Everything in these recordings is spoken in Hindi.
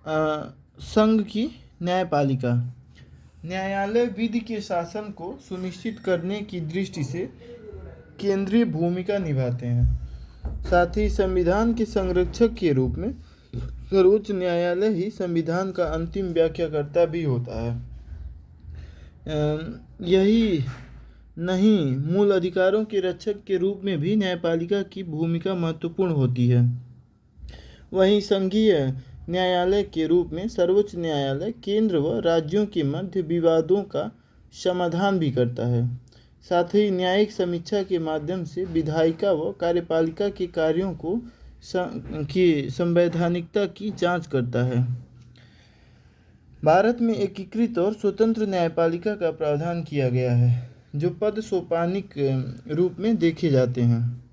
संघ की न्यायपालिका। न्यायालय विधि के शासन को सुनिश्चित करने की दृष्टि से केंद्रीय भूमिका निभाते हैं। साथ ही संविधान के संरक्षक के रूप में सर्वोच्च न्यायालय ही संविधान का अंतिम व्याख्याकर्ता भी होता है। यही नहीं, मूल अधिकारों के रक्षक के रूप में भी न्यायपालिका की भूमिका महत्वपूर्ण होती है। वहीं संघीय न्यायालय के रूप में सर्वोच्च न्यायालय केंद्र व राज्यों के मध्य विवादों का समाधान भी करता है। साथ ही न्यायिक समीक्षा के माध्यम से विधायिका व कार्यपालिका के कार्यों की संवैधानिकता की जांच करता है। भारत में एकीकृत और स्वतंत्र न्यायपालिका का प्रावधान किया गया है, जो पद सोपानिक रूप में देखे जाते हैं।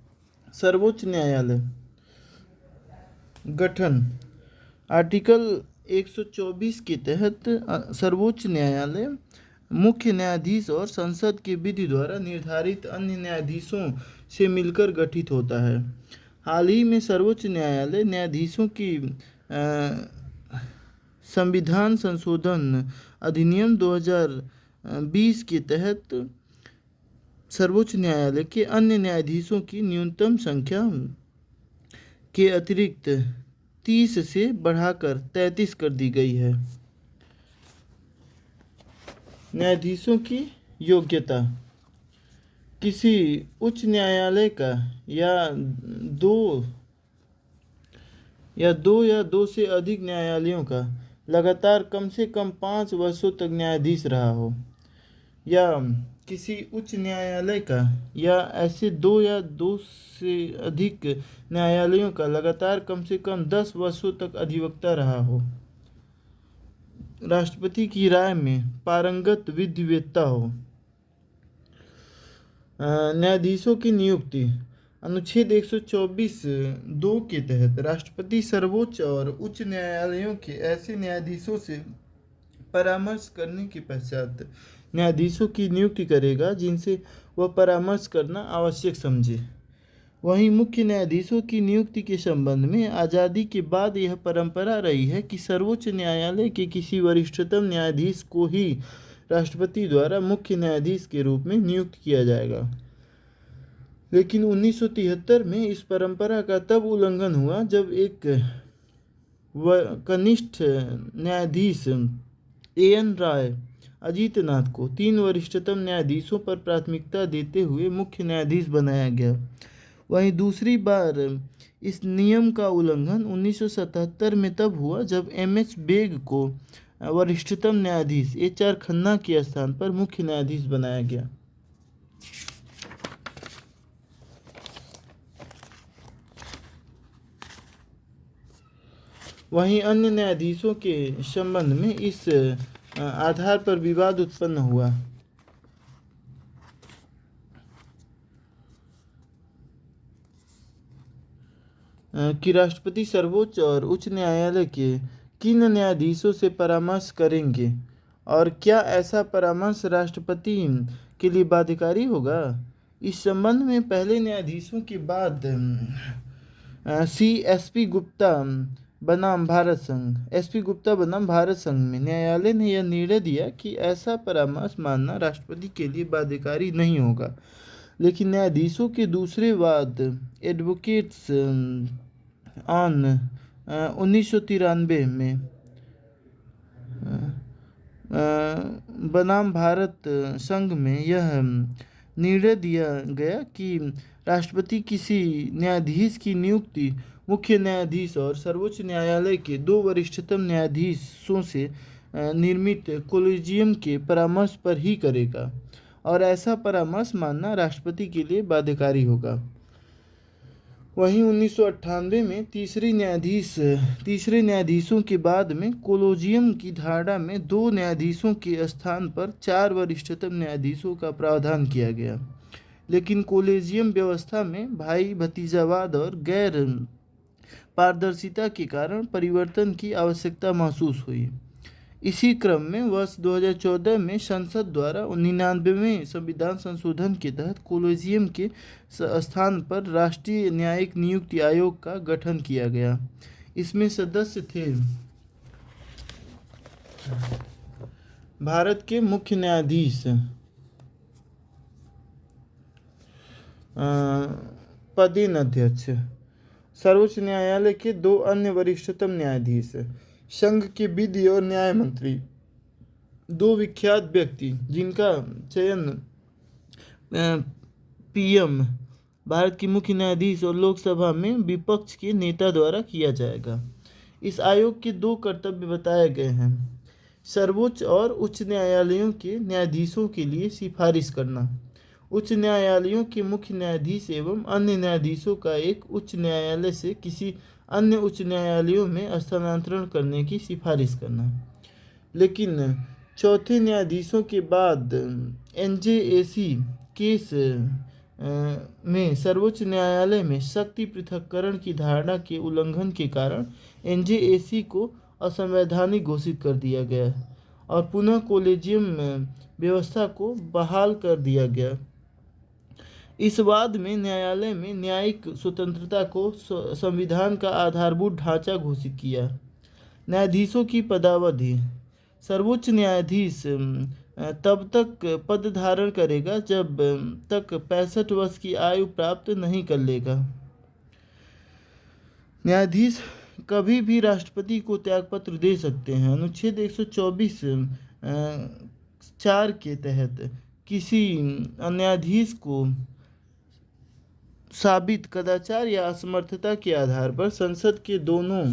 सर्वोच्च न्यायालय गठन। आर्टिकल 124 के तहत सर्वोच्च न्यायालय मुख्य न्यायाधीश और संसद के विधि द्वारा निर्धारित अन्य न्यायाधीशों से मिलकर गठित होता है। हाल ही में सर्वोच्च न्यायालय न्यायाधीशों की संविधान संशोधन अधिनियम 2020 के तहत सर्वोच्च न्यायालय के अन्य न्यायाधीशों की न्यूनतम संख्या के अतिरिक्त 30 से बढ़ाकर 33 कर दी गई है। न्यायाधीशों की योग्यता। किसी उच्च न्यायालय का दो या दो से अधिक न्यायालयों का लगातार कम से कम 5 वर्षों तक न्यायाधीश रहा हो, या किसी उच्च न्यायालय का या ऐसे दो से अधिक न्यायालयों का लगातार कम से कम 10 वर्षों तक अधिवक्ता रहा हो। राष्ट्रपति की राय में पारंगत विधिवेत्ता हो। न्यायाधीशों की नियुक्ति। अनुच्छेद 124(2) के तहत राष्ट्रपति सर्वोच्च और उच्च न्यायालयों के ऐसे न्यायाधीशों से परामर्श करने के पश्चात न्यायाधीशों की नियुक्ति करेगा जिनसे वह परामर्श करना आवश्यक समझे। वहीं मुख्य न्यायाधीशों की नियुक्ति के संबंध में आज़ादी के बाद यह परंपरा रही है कि सर्वोच्च न्यायालय के किसी वरिष्ठतम न्यायाधीश को ही राष्ट्रपति द्वारा मुख्य न्यायाधीश के रूप में नियुक्त किया जाएगा। लेकिन 1973 में इस परंपरा का तब उल्लंघन हुआ जब एक कनिष्ठ न्यायाधीश A.N. राय अजीतनाथ को 3 वरिष्ठतम न्यायाधीशों पर प्राथमिकता देते हुए मुख्य न्यायाधीश बनाया गया। वहीं दूसरी बार इस नियम का उल्लंघन 1977 में तब हुआ जब M.H. बेग को वरिष्ठतम न्यायाधीश H.R. खन्ना के स्थान पर मुख्य न्यायाधीश बनाया गया। वहीं अन्य न्यायाधीशों के संबंध में इस आधार पर विवाद उत्पन्न हुआ कि राष्ट्रपति सर्वोच्च और उच्च न्यायालय के किन न्यायाधीशों से परामर्श करेंगे और क्या ऐसा परामर्श राष्ट्रपति के लिए बाध्यकारी होगा। इस संबंध में पहले न्यायाधीशों के बाद एस.पी. गुप्ता बनाम भारत संघ में न्यायालय ने यह निर्णय दिया कि ऐसा परामर्श मानना राष्ट्रपति के लिए बाध्यकारी नहीं होगा। लेकिन न्यायाधीशों के दूसरे वाद एडवोकेट्स ऑन 1993 में बनाम भारत संघ में यह निर्णय दिया गया कि राष्ट्रपति किसी न्यायाधीश की नियुक्ति मुख्य न्यायाधीश और सर्वोच्च न्यायालय के 2 वरिष्ठतम न्यायाधीशों से निर्मित कोलेजियम के परामर्श पर ही करेगा और ऐसा परामर्श मानना राष्ट्रपति के लिए बाध्यकारी होगा। वहीं 1998 में तीसरे न्यायाधीशों के बाद में कोलेजियम की धारणा में 2 न्यायाधीशों के स्थान पर 4 वरिष्ठतम न्यायाधीशों का प्रावधान किया गया। लेकिन कोलेजियम व्यवस्था में भाई भतीजावाद और गैर पारदर्शिता के कारण परिवर्तन की आवश्यकता महसूस हुई। इसी क्रम में वर्ष 2014 में संसद द्वारा 99वें संविधान संशोधन के तहत कोलेजियम के स्थान पर राष्ट्रीय न्यायिक नियुक्ति आयोग का गठन किया गया। इसमें सदस्य थे भारत के मुख्य न्यायाधीश पदेन अध्यक्ष। सर्वोच्च न्यायालय के दो अन्य वरिष्ठतम न्यायाधीश, संघ के विधि और न्याय मंत्री, दो विख्यात व्यक्ति जिनका चयन पीएम, भारत के मुख्य न्यायाधीश और लोकसभा में विपक्ष के नेता द्वारा किया जाएगा। इस आयोग के दो कर्तव्य बताए गए हैं: सर्वोच्च और उच्च न्यायालयों के न्यायाधीशों के लिए सिफारिश करना, उच्च न्यायालयों के मुख्य न्यायाधीश एवं अन्य न्यायाधीशों का एक उच्च न्यायालय से किसी अन्य उच्च न्यायालयों में स्थानांतरण करने की सिफारिश करना। लेकिन चौथे न्यायाधीशों के बाद एनजेएसी केस में सर्वोच्च न्यायालय में शक्ति पृथक्करण की धारणा के उल्लंघन के कारण एनजेएसी को असंवैधानिक घोषित कर दिया गया और पुनः कोलेजियम व्यवस्था को बहाल कर दिया गया। इस वाद में न्यायालय में न्यायिक स्वतंत्रता को संविधान का आधारभूत ढांचा घोषित किया। न्यायाधीशों की पदावधि: सर्वोच्च न्यायाधीश तब तक पद धारण करेगा जब तक 65 वर्ष की आयु प्राप्त नहीं कर लेगा। न्यायाधीश कभी भी राष्ट्रपति को त्यागपत्र दे सकते हैं। अनुच्छेद 124 4 के तहत किसी न्यायाधीश को साबित कदाचार या असमर्थता के आधार पर संसद के दोनों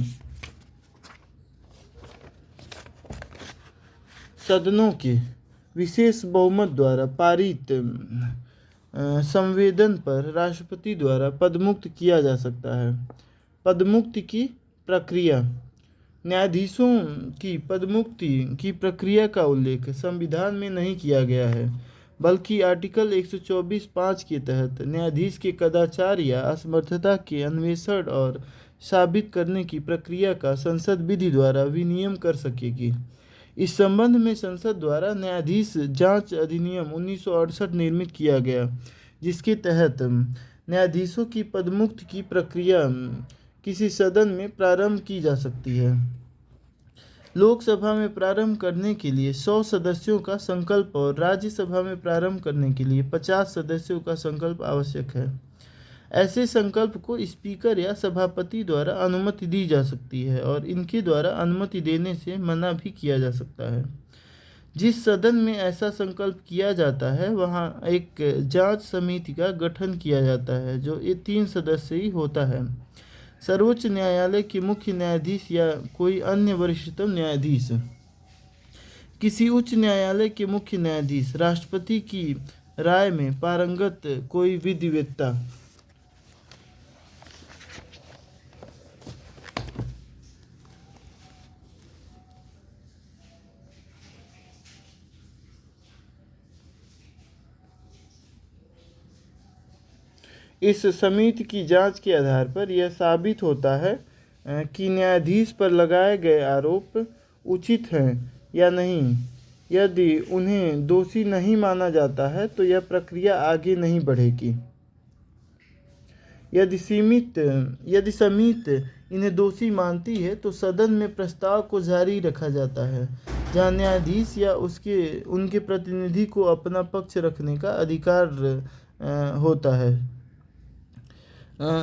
सदनों के विशेष बहुमत द्वारा पारित संवेदन पर राष्ट्रपति द्वारा पदमुक्त किया जा सकता है। पदमुक्ति की प्रक्रिया: न्यायाधीशों की पदमुक्ति की प्रक्रिया का उल्लेख संविधान में नहीं किया गया है, बल्कि आर्टिकल 124(5) के तहत न्यायाधीश के कदाचार या असमर्थता के अन्वेषण और साबित करने की प्रक्रिया का संसद विधि द्वारा विनियमन कर सकेगी। इस संबंध में संसद द्वारा न्यायाधीश जांच अधिनियम 1968 निर्मित किया गया, जिसके तहत न्यायाधीशों की पदमुक्ति की प्रक्रिया किसी सदन में प्रारंभ की जा सकती है। लोकसभा में प्रारंभ करने के लिए 100 सदस्यों का संकल्प और राज्यसभा में प्रारंभ करने के लिए 50 सदस्यों का संकल्प आवश्यक है। ऐसे संकल्प को स्पीकर या सभापति द्वारा अनुमति दी जा सकती है और इनके द्वारा अनुमति देने से मना भी किया जा सकता है। जिस सदन में ऐसा संकल्प किया जाता है वहाँ एक जांच समिति का गठन किया जाता है जो 3 सदस्यीय होता है। सर्वोच्च न्यायालय के मुख्य न्यायाधीश या कोई अन्य वरिष्ठतम न्यायाधीश। किसी उच्च न्यायालय के मुख्य न्यायाधीश राष्ट्रपति की राय में पारंगत कोई विधिवेत्ता। इस समिति की जांच के आधार पर यह साबित होता है कि न्यायाधीश पर लगाए गए आरोप उचित हैं या नहीं। यदि उन्हें दोषी नहीं माना जाता है तो यह प्रक्रिया आगे नहीं बढ़ेगी। यदि समिति इन्हें दोषी मानती है तो सदन में प्रस्ताव को जारी रखा जाता है, जहां न्यायाधीश या उनके प्रतिनिधि को अपना पक्ष रखने का अधिकार होता है।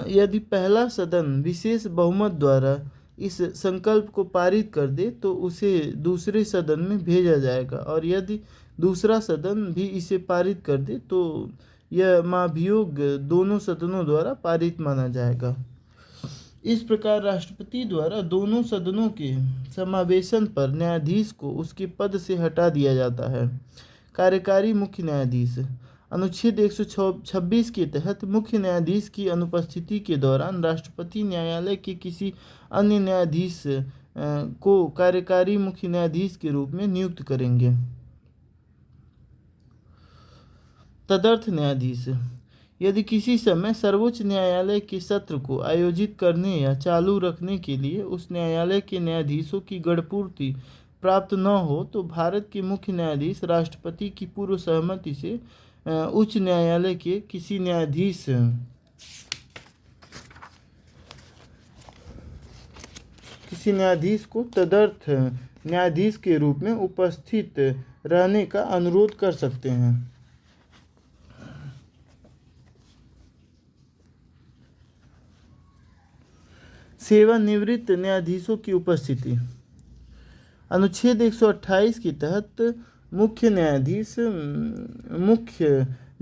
यदि पहला सदन विशेष बहुमत द्वारा इस संकल्प को पारित कर दे तो उसे दूसरे सदन में भेजा जाएगा और यदि दूसरा सदन भी इसे पारित कर दे तो यह महाभियोग दोनों सदनों द्वारा पारित माना जाएगा। इस प्रकार राष्ट्रपति द्वारा दोनों सदनों के समावेशन पर न्यायाधीश को उसके पद से हटा दिया जाता है। कार्यकारी मुख्य न्यायाधीश: अनुच्छेद 126 के तहत मुख्य न्यायाधीश की अनुपस्थिति के दौरान राष्ट्रपति न्यायालय के किसी अन्य न्यायाधीश को कार्यकारी मुख्य न्यायाधीश के रूप में नियुक्त करेंगे। तदर्थ न्यायाधीश: यदि किसी समय सर्वोच्च न्यायालय के सत्र को आयोजित करने या चालू रखने के लिए उस न्यायालय के न्यायाधीशों की गणपूर्ति प्राप्त न हो तो भारत के मुख्य न्यायाधीश राष्ट्रपति की पूर्व सहमति से उच्च न्यायालय के किसी किसी न्यायाधीश को तदर्थ न्यायाधीश के रूप में उपस्थित रहने का अनुरोध कर सकते हैं। सेवानिवृत्त न्यायाधीशों की उपस्थिति। अनुच्छेद 128 के तहत मुख्य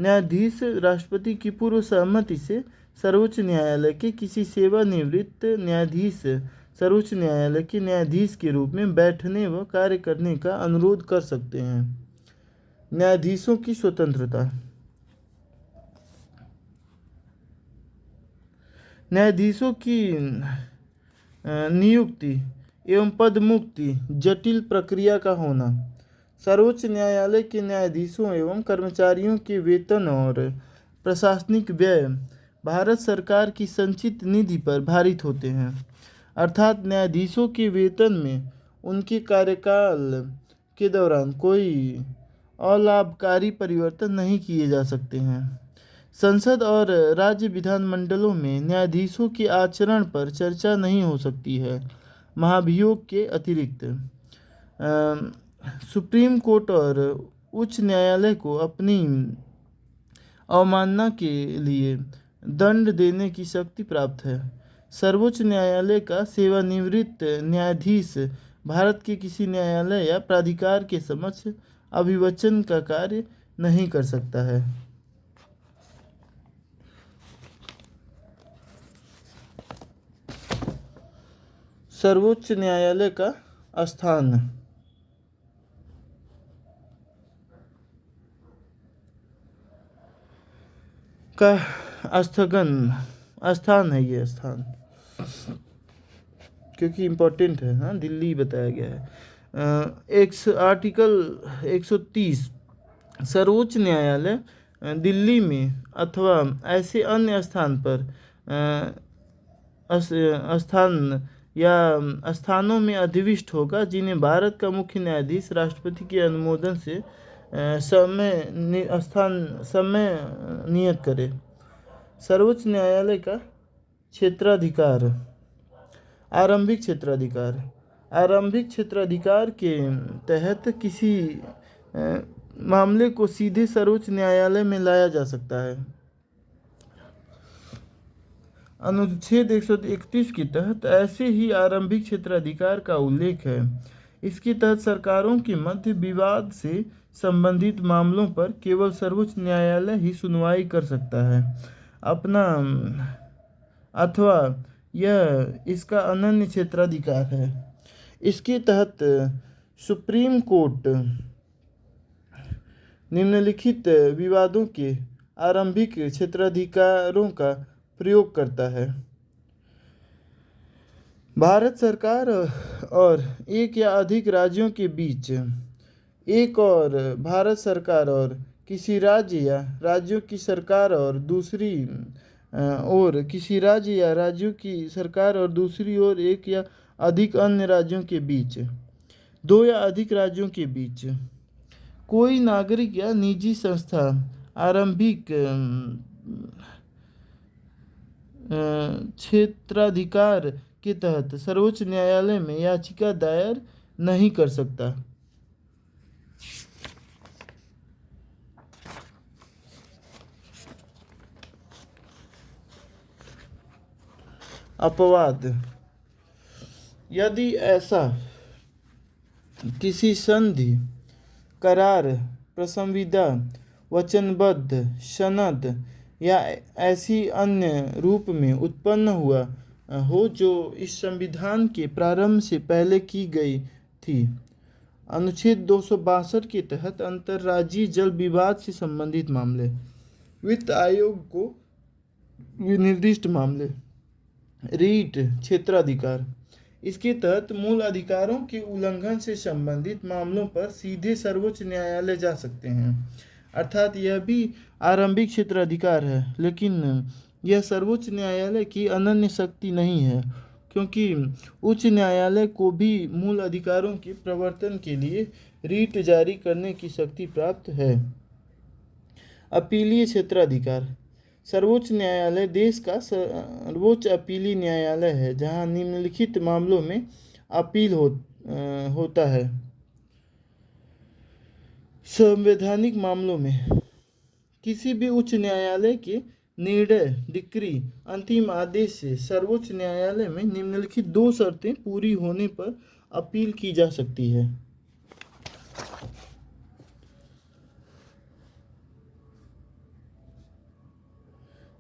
न्यायाधीश राष्ट्रपति की पूर्व सहमति से सर्वोच्च न्यायालय के किसी सेवानिवृत्त न्यायाधीश सर्वोच्च न्यायालय के न्यायाधीश के रूप में बैठने व कार्य करने का अनुरोध कर सकते हैं। न्यायाधीशों की स्वतंत्रता। न्यायाधीशों की नियुक्ति एवं पदमुक्ति जटिल प्रक्रिया का होना। सर्वोच्च न्यायालय के न्यायाधीशों एवं कर्मचारियों के वेतन और प्रशासनिक व्यय भारत सरकार की संचित निधि पर भारित होते हैं, अर्थात न्यायाधीशों के वेतन में उनके कार्यकाल के दौरान कोई अलाभकारी परिवर्तन नहीं किए जा सकते हैं। संसद और राज्य विधानमंडलों में न्यायाधीशों के आचरण पर चर्चा नहीं हो सकती है। महाभियोग के अतिरिक्त सुप्रीम कोर्ट और उच्च न्यायालय को अपनी अवमानना के लिए दंड देने की शक्ति प्राप्त है। सर्वोच्च न्यायालय का सेवानिवृत्त न्यायाधीश भारत के किसी न्यायालय या प्राधिकार के समक्ष अभिवचन का कार्य नहीं कर सकता है। सर्वोच्च न्यायालय का स्थान। का स्थान है, ये स्थान क्योंकि इम्पोर्टेंट है। हाँ, दिल्ली बताया गया है। आर्टिकल 130 सर्वोच्च न्यायालय दिल्ली में अथवा ऐसे अन्य स्थान पर स्थान या स्थानों में अधिविष्ट होगा जिन्हें भारत का मुख्य न्यायाधीश राष्ट्रपति के अनुमोदन से समय नियत करे। सर्वोच्च न्यायालय का क्षेत्राधिकार। आरंभिक क्षेत्राधिकार। आरंभिक क्षेत्राधिकार के तहत किसी मामले को सीधे सर्वोच्च न्यायालय में लाया जा सकता है। अनुच्छेद 131 के तहत ऐसे ही आरंभिक क्षेत्राधिकार का उल्लेख है। इसके तहत सरकारों के मध्य विवाद से संबंधित मामलों पर केवल सर्वोच्च न्यायालय ही सुनवाई कर सकता है अथवा यह इसका अनन्य क्षेत्राधिकार है। इसके तहत सुप्रीम कोर्ट निम्नलिखित विवादों के आरंभिक क्षेत्राधिकारों का प्रयोग करता है। भारत सरकार और एक या अधिक राज्यों के बीच, एक और भारत सरकार और किसी राज्य या राज्यों की सरकार और दूसरी ओर किसी राज्य या राज्यों की सरकार और दूसरी ओर एक या अधिक अन्य राज्यों के बीच, दो या अधिक राज्यों के बीच, कोई नागरिक या निजी संस्था आरंभिक क्षेत्राधिकार के तहत सर्वोच्च न्यायालय में याचिका दायर नहीं कर सकता। अपवाद। यदि ऐसा किसी संधि, करार, प्रसंविदा, वचनबद्ध, सनद या ऐसी अन्य रूप में उत्पन्न हुआ हो जो इस संविधान के प्रारंभ से पहले की गई थी। अनुच्छेद 262 के तहत अंतर्राज्यीय जल विवाद से संबंधित मामले, वित्त आयोग को विनिर्दिष्ट मामले, रीट क्षेत्राधिकार। इसके तहत मूल अधिकारों के उल्लंघन से संबंधित मामलों पर सीधे सर्वोच्च न्यायालय जा सकते हैं, अर्थात यह भी आरंभिक क्षेत्राधिकार है, लेकिन यह सर्वोच्च न्यायालय की अनन्य शक्ति नहीं है, क्योंकि उच्च न्यायालय को भी मूल अधिकारों के प्रवर्तन के लिए रीट जारी करने की शक्ति प्राप्त है। अपीलीय क्षेत्राधिकार। सर्वोच्च न्यायालय देश का सर्वोच्च अपीली न्यायालय है, जहां निम्नलिखित मामलों में अपील होता है। संवैधानिक मामलों में किसी भी उच्च न्यायालय के निर्णय, डिक्री, अंतिम आदेश से सर्वोच्च न्यायालय में निम्नलिखित 2 शर्तें पूरी होने पर अपील की जा सकती है।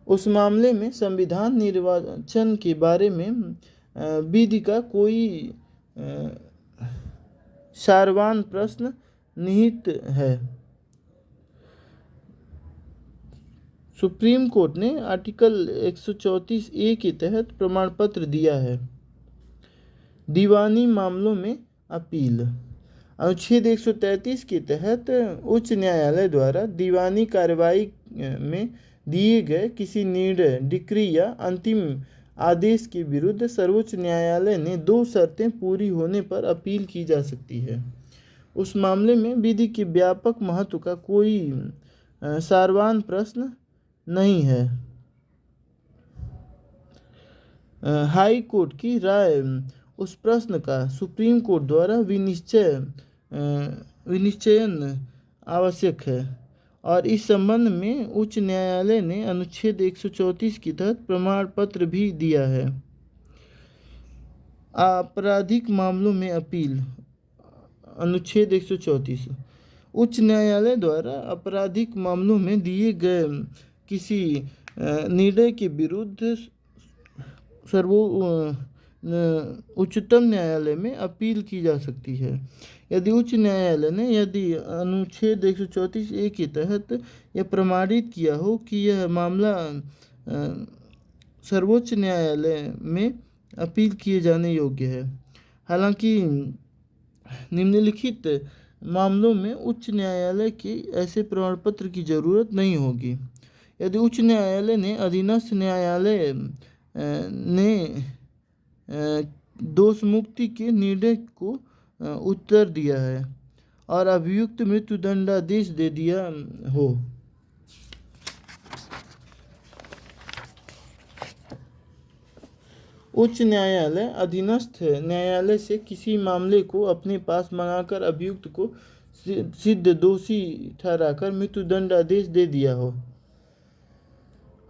उस मामले में संविधान निर्वाचन के बारे में विधि का कोई सारवान प्रश्न निहित है। सुप्रीम कोर्ट ने आर्टिकल 134A के तहत प्रमाण पत्र दिया है। दीवानी मामलों में अपील। अनुच्छेद 133 के तहत उच्च न्यायालय द्वारा दीवानी कार्रवाई में दिए गए किसी निर्णय, डिक्री या अंतिम आदेश के विरुद्ध सर्वोच्च न्यायालय ने 2 शर्तें पूरी होने पर अपील की जा सकती है। उस मामले में विधि के व्यापक महत्व का कोई सारवान प्रश्न नहीं है। हाई कोर्ट की राय उस प्रश्न का सुप्रीम कोर्ट द्वारा विनिश्चयन आवश्यक है और इस संबंध में उच्च न्यायालय ने अनुच्छेद 134 के तहत प्रमाण पत्र भी दिया है। आपराधिक मामलों में अपील। अनुच्छेद 134 उच्च न्यायालय द्वारा आपराधिक मामलों में दिए गए किसी निर्णय के विरुद्ध उच्चतम न्यायालय में अपील की जा सकती है। यदि उच्च न्यायालय ने अनुच्छेद 134A के तहत यह प्रमाणित किया हो कि यह मामला सर्वोच्च न्यायालय में अपील किए जाने योग्य है। हालांकि निम्नलिखित मामलों में उच्च न्यायालय के ऐसे प्रमाण पत्र की जरूरत नहीं होगी। यदि उच्च न्यायालय ने अधीनस्थ न्यायालय ने दोष मुक्ति के निर्णय को उत्तर दिया है और अभियुक्त मृत्युदंडादेश दे दिया हो। उच्च न्यायालय अधीनस्थ न्यायालय से किसी मामले को अपने पास मंगाकर अभियुक्त को सिद्ध दोषी ठहराकर मृत्युदंडादेश दे दिया हो।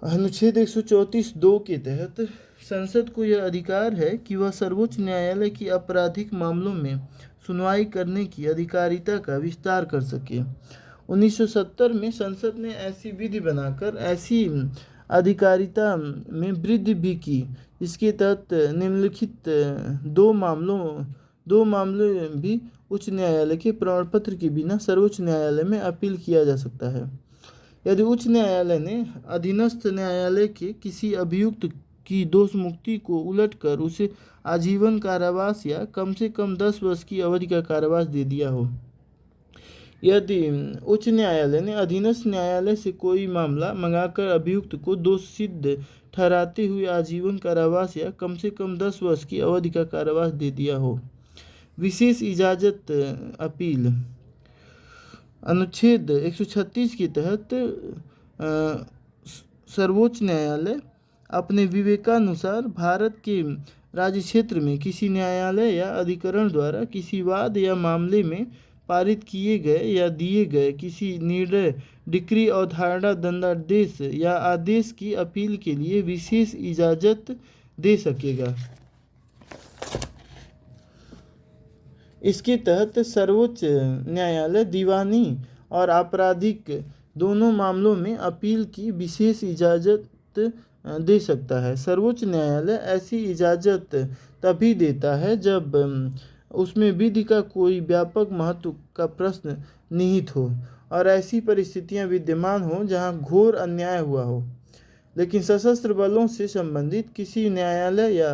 अनुच्छेद 134(2) के तहत संसद को यह अधिकार है कि वह सर्वोच्च न्यायालय की आपराधिक मामलों में सुनवाई करने की अधिकारिता का विस्तार कर सके। 1970 में संसद ने ऐसी विधि बनाकर ऐसी अधिकारिता में वृद्धि भी की, जिसके तहत निम्नलिखित दो मामले भी उच्च न्यायालय के प्रमाण पत्र के बिना सर्वोच्च न्यायालय में अपील किया जा सकता है। यदि उच्च न्यायालय ने अधीनस्थ न्यायालय के किसी अभियुक्त की दोष मुक्ति को उलटकर उसे आजीवन कारावास या कम से कम 10 वर्ष की अवधि का कारावास दे दिया हो। यदि उच्च न्यायालय ने अधीनस्थ न्यायालय से कोई मामला मंगाकर अभियुक्त को दोष सिद्ध ठहराते हुए आजीवन कारावास या कम से कम 10 वर्ष की अवधि का कारावास दे दिया हो। विशेष इजाज़त अपील। अनुच्छेद 136 के तहत सर्वोच्च न्यायालय अपने विवेकानुसार भारत के राज्य क्षेत्र में किसी न्यायालय या अधिकरण द्वारा किसी वाद या मामले में पारित किए गए या दिए गए किसी निर्णय, डिक्री, अवधारणा, दंडादेश या आदेश की अपील के लिए विशेष इजाज़त दे सकेगा। इसके तहत सर्वोच्च न्यायालय दीवानी और आपराधिक दोनों मामलों में अपील की विशेष इजाज़त दे सकता है। सर्वोच्च न्यायालय ऐसी इजाज़त तभी देता है जब उसमें विधि का कोई व्यापक महत्व का प्रश्न निहित हो और ऐसी परिस्थितियां विद्यमान हो जहां घोर अन्याय हुआ हो। लेकिन सशस्त्र बलों से संबंधित किसी न्यायालय या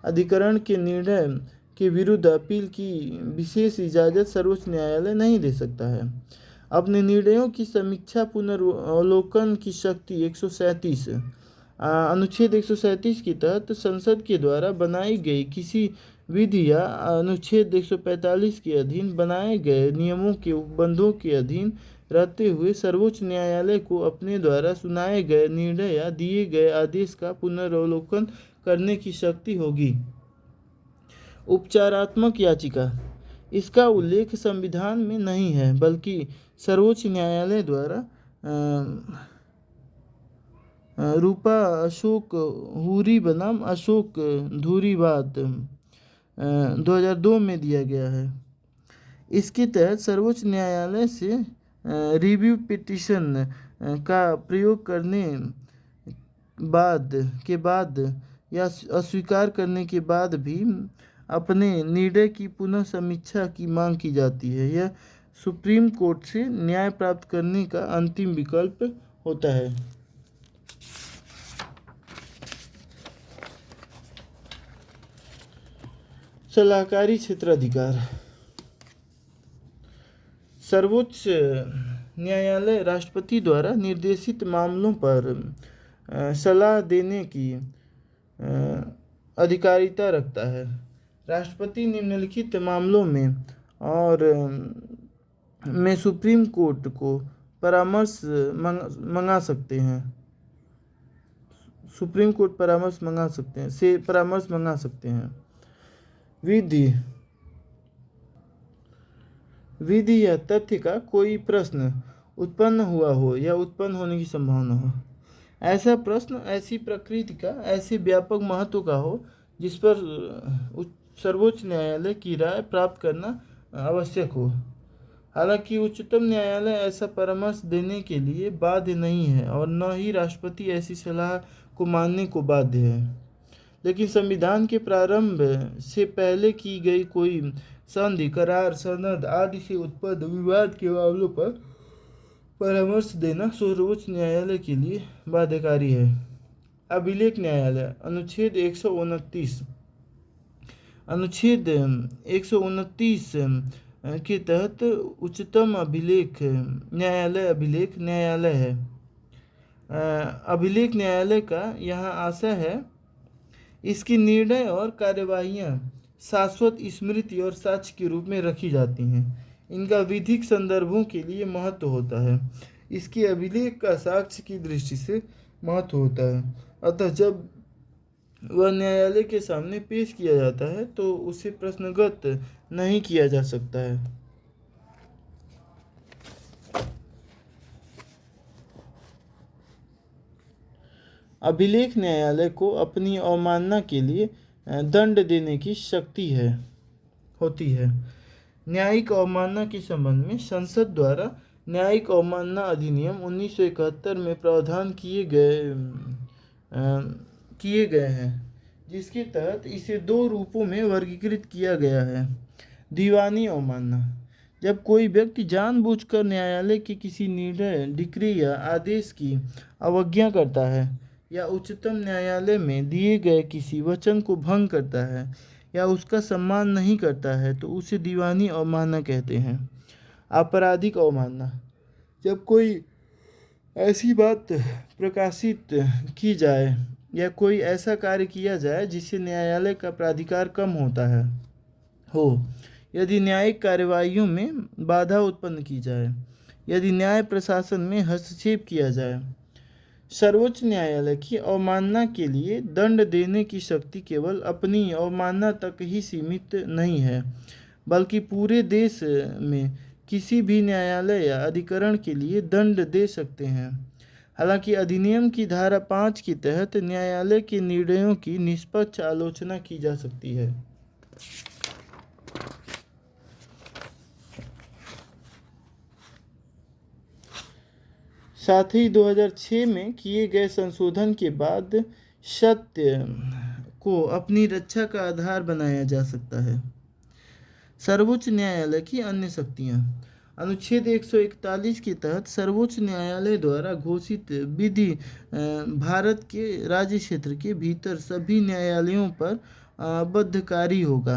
अधिकरण के निर्णय के विरुद्ध अपील की विशेष इजाज़त सर्वोच्च न्यायालय नहीं दे सकता है। अपने निर्णयों की समीक्षा पुनर्वलोकन की शक्ति 137 अनुच्छेद 137 के तहत संसद के द्वारा बनाई गई किसी विधि या अनुच्छेद 145 के अधीन बनाए गए नियमों के उपबंधों के अधीन रहते हुए सर्वोच्च न्यायालय को अपने द्वारा सुनाए गए निर्णय या दिए गए आदेश का पुनर्वलोकन करने की शक्ति होगी। उपचारात्मक याचिका, इसका उल्लेख संविधान में नहीं है, बल्कि सर्वोच्च न्यायालय द्वारा रूपा अशोक हुरी बनाम अशोक धूरीवाद 2002 में दिया गया है। इसके तहत सर्वोच्च न्यायालय से रिव्यू पिटीशन का प्रयोग करने बाद या अस्वीकार करने के बाद भी अपने निर्णय की पुनः समीक्षा की मांग की जाती है। यह सुप्रीम कोर्ट से न्याय प्राप्त करने का अंतिम विकल्प होता है। सलाहकारी क्षेत्राधिकार, सर्वोच्च न्यायालय राष्ट्रपति द्वारा निर्देशित मामलों पर सलाह देने की अधिकारिता रखता है। राष्ट्रपति निम्नलिखित मामलों में सुप्रीम कोर्ट को परामर्श मंगा सकते हैं। सुप्रीम कोर्ट परामर्श मंगा सकते हैं। विधि या तथ्य का कोई प्रश्न उत्पन्न हुआ हो या उत्पन्न होने की संभावना हो। ऐसा प्रश्न ऐसी प्रकृति का, ऐसे व्यापक महत्व का हो जिस पर सर्वोच्च न्यायालय की राय प्राप्त करना आवश्यक हो। हालांकि उच्चतम न्यायालय ऐसा परामर्श देने के लिए बाध्य नहीं है और न ही राष्ट्रपति ऐसी सलाह को मानने को बाध्य है, लेकिन संविधान के प्रारंभ से पहले की गई कोई संधि, करार, सनद आदि से उत्पन्न विवाद के मामलों पर परामर्श देना सर्वोच्च न्यायालय के लिए बाध्यकारी है। अभिलेख न्यायालय, अनुच्छेद 129 के तहत उच्चतम अभिलेख न्यायालय है। अभिलेख न्यायालय का यहाँ आशय है इसकी निर्णय और कार्यवाहियाँ शाश्वत स्मृति और साक्ष्य के रूप में रखी जाती हैं। इनका विधिक संदर्भों के लिए महत्व होता है। इसके अभिलेख का साक्ष्य की दृष्टि से महत्व होता है। अतः जब वह न्यायालय के सामने पेश किया जाता है तो उसे प्रश्नगत नहीं किया जा सकता है। अभिलेख न्यायालय को अपनी अवमानना के लिए दंड देने की शक्ति होती है। न्यायिक अवमानना के संबंध में संसद द्वारा न्यायिक अवमानना अधिनियम 1971 में प्रावधान किए गए हैं, जिसके तहत इसे 2 रूपों में वर्गीकृत किया गया है। दीवानी अवमानना, जब कोई व्यक्ति जानबूझकर न्यायालय के किसी निर्णय, डिक्री या आदेश की अवज्ञा करता है या उच्चतम न्यायालय में दिए गए किसी वचन को भंग करता है या उसका सम्मान नहीं करता है तो उसे दीवानी अवमानना कहते हैं। आपराधिक अवमानना, जब कोई ऐसी बात प्रकाशित की जाए या कोई ऐसा कार्य किया जाए जिससे न्यायालय का प्राधिकार कम होता हो, यदि न्यायिक कार्यवाहियों में बाधा उत्पन्न की जाए, यदि न्याय प्रशासन में हस्तक्षेप किया जाए। सर्वोच्च न्यायालय की अवमानना के लिए दंड देने की शक्ति केवल अपनी अवमानना तक ही सीमित नहीं है, बल्कि पूरे देश में किसी भी न्यायालय या अधिकरण के लिए दंड दे सकते हैं। हालांकि अधिनियम की धारा 5 के तहत न्यायालय के निर्णयों की निष्पक्ष आलोचना की जा सकती है। साथ ही 2006 में किए गए संशोधन के बाद सत्य को अपनी रक्षा का आधार बनाया जा सकता है। सर्वोच्च न्यायालय की अन्य शक्तियाँ, अनुच्छेद 141 के तहत सर्वोच्च न्यायालय द्वारा घोषित विधि भारत के राज्य क्षेत्र के भीतर सभी न्यायालयों पर बाध्यकारी होगा।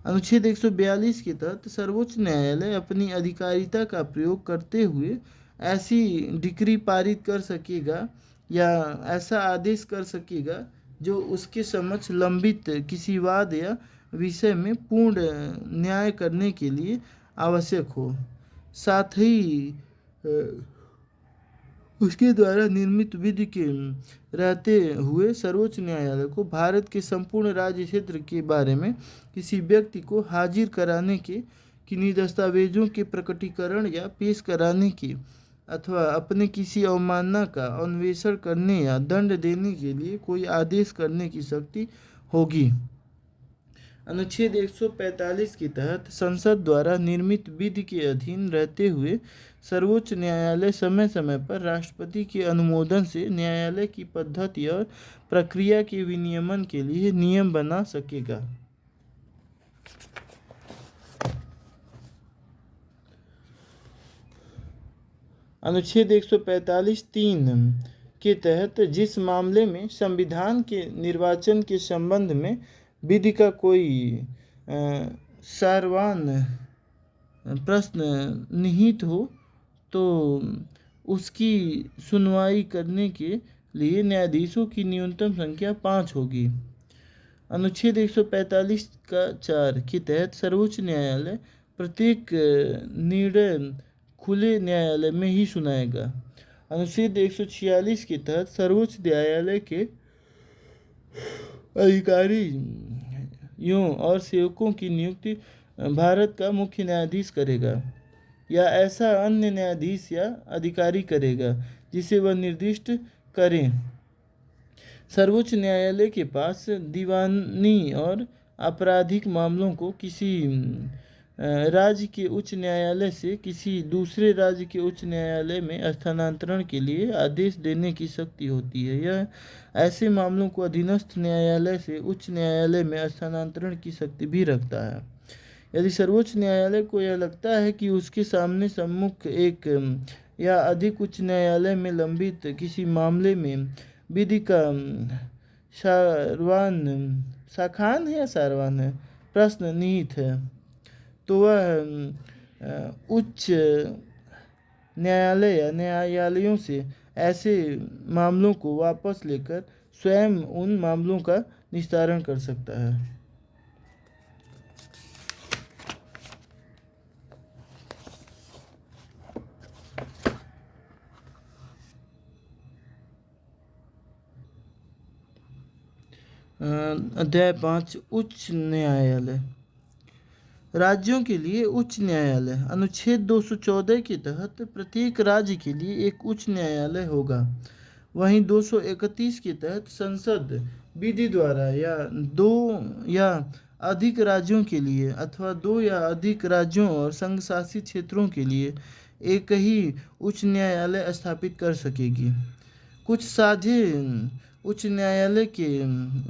अनुच्छेद 142 के तहत सर्वोच्च न्यायालय अपनी अधिकारिता का प्रयोग करते हुए ऐसी डिक्री पारित कर सकेगा या ऐसा आदेश कर सकेगा जो उसके समक्ष लंबित किसी वाद या विषय में पूर्ण न्याय करने के लिए आवश्यक हो। साथ ही उसके द्वारा निर्मित विधि के रहते हुए सर्वोच्च न्यायालय को भारत के संपूर्ण राज्य क्षेत्र के बारे में किसी व्यक्ति को हाजिर कराने के किन्हीं दस्तावेजों के प्रकटीकरण या पेश कराने की अथवा अपने किसी अवमानना का अन्वेषण करने या दंड देने के लिए कोई आदेश करने की शक्ति होगी। अनुच्छेद 145 के तहत संसद द्वारा निर्मित विधि के अधीन रहते हुए सर्वोच्च न्यायालय समय समय पर राष्ट्रपति के अनुमोदन से न्यायालय की पद्धति और प्रक्रिया के विनियमन के लिए नियम बना सकेगा। अनुच्छेद 145(3) के तहत जिस मामले में संविधान के निर्वाचन के संबंध में विधि का कोई सारवान प्रश्न निहित हो तो उसकी सुनवाई करने के लिए न्यायाधीशों की न्यूनतम संख्या 5 होगी। अनुच्छेद 145(4) के तहत सर्वोच्च न्यायालय प्रत्येक निर्णय खुले न्यायालय में ही सुनाएगा। अनुच्छेद 146 के तहत सर्वोच्च न्यायालय के अधिकारियों और सेवकों की नियुक्ति भारत का मुख्य न्यायाधीश करेगा या ऐसा अन्य न्यायाधीश या अधिकारी करेगा जिसे वह निर्दिष्ट करें। सर्वोच्च न्यायालय के पास दीवानी और आपराधिक मामलों को किसी राज्य के उच्च न्यायालय से किसी दूसरे राज्य के उच्च न्यायालय में स्थानांतरण के लिए आदेश देने की शक्ति होती है। यह ऐसे मामलों को अधीनस्थ न्यायालय से उच्च न्यायालय में स्थानांतरण की शक्ति भी रखता है। यदि सर्वोच्च न्यायालय को यह लगता है कि उसके सामने सम्मुख एक या अधिक उच्च न्यायालय में लंबित किसी मामले में विधि का साखान है प्रश्न निहित है तो वह उच्च न्यायालय या न्यायालयों से ऐसे मामलों को वापस लेकर स्वयं उन मामलों का निस्तारण कर सकता है। अध्याय 5 उच्च न्यायालय। राज्यों के लिए उच्च न्यायालय। अनुच्छेद 214 के तहत प्रत्येक राज्य के लिए एक उच्च न्यायालय होगा। वहीं 231 के तहत संसद विधि द्वारा या 2 या अधिक राज्यों के लिए अथवा 2 या अधिक राज्यों और संघ शासित क्षेत्रों के लिए एक ही उच्च न्यायालय स्थापित कर सकेगी। कुछ साझे उच्च न्यायालय के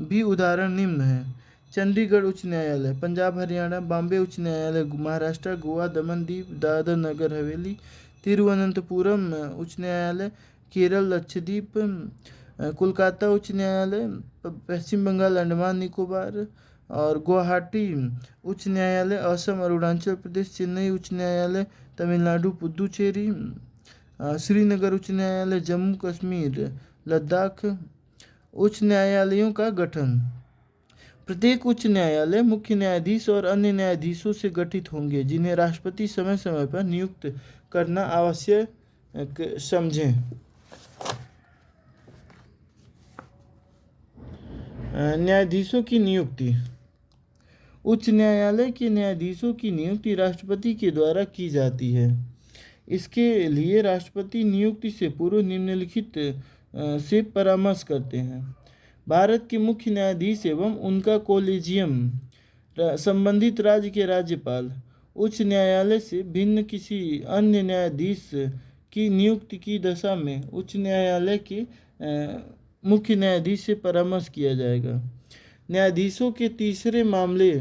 भी उदाहरण निम्न हैं: चंडीगढ़ उच्च न्यायालय, पंजाब हरियाणा, बॉम्बे उच्च न्यायालय, महाराष्ट्र, गोवा, दमन दीव, दादर नगर हवेली, तिरुवनंतपुरम उच्च न्यायालय, केरल लक्षद्वीप, कोलकाता उच्च न्यायालय, पश्चिम बंगाल अंडमान निकोबार और गुवाहाटी उच्च न्यायालय, असम अरुणाचल प्रदेश, चेन्नई उच्च न्यायालय, तमिलनाडु पुदुचेरी, श्रीनगर उच्च न्यायालय, जम्मू कश्मीर, लद्दाख। उच्च न्यायालयों का गठन। प्रत्येक उच्च न्यायालय मुख्य न्यायाधीश और अन्य न्यायाधीशों से गठित होंगे जिन्हें राष्ट्रपति समय समय पर नियुक्त करना आवश्यक समझे। न्यायाधीशों की नियुक्ति। उच्च न्यायालय के न्यायाधीशों की नियुक्ति राष्ट्रपति के द्वारा की जाती है। इसके लिए राष्ट्रपति नियुक्ति से पूर्व निम्नलिखित से परामर्श करते हैं: भारत के मुख्य न्यायाधीश एवं उनका कोलेजियम, संबंधित राज्य के राज्यपाल, उच्च न्यायालय से भिन्न किसी अन्य न्यायाधीश की नियुक्ति की दशा में उच्च न्यायालय के मुख्य न्यायाधीश से परामर्श किया जाएगा। न्यायाधीशों के तीसरे मामले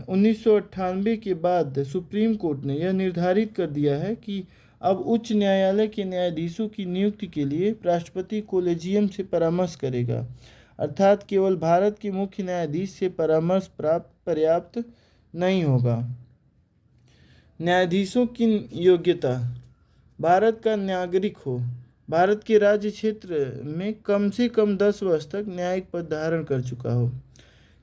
1998 के बाद सुप्रीम कोर्ट ने यह निर्धारित कर दिया है कि अब उच्च न्यायालय के न्यायाधीशों की नियुक्ति के लिए राष्ट्रपति कोलेजियम से परामर्श करेगा, अर्थात केवल भारत के मुख्य न्यायाधीश से परामर्श प्राप्त पर्याप्त नहीं होगा। न्यायाधीशों की योग्यता: भारत का नागरिक हो, भारत के राज्य क्षेत्र में कम से कम 10 वर्ष तक न्यायिक पद धारण कर चुका हो,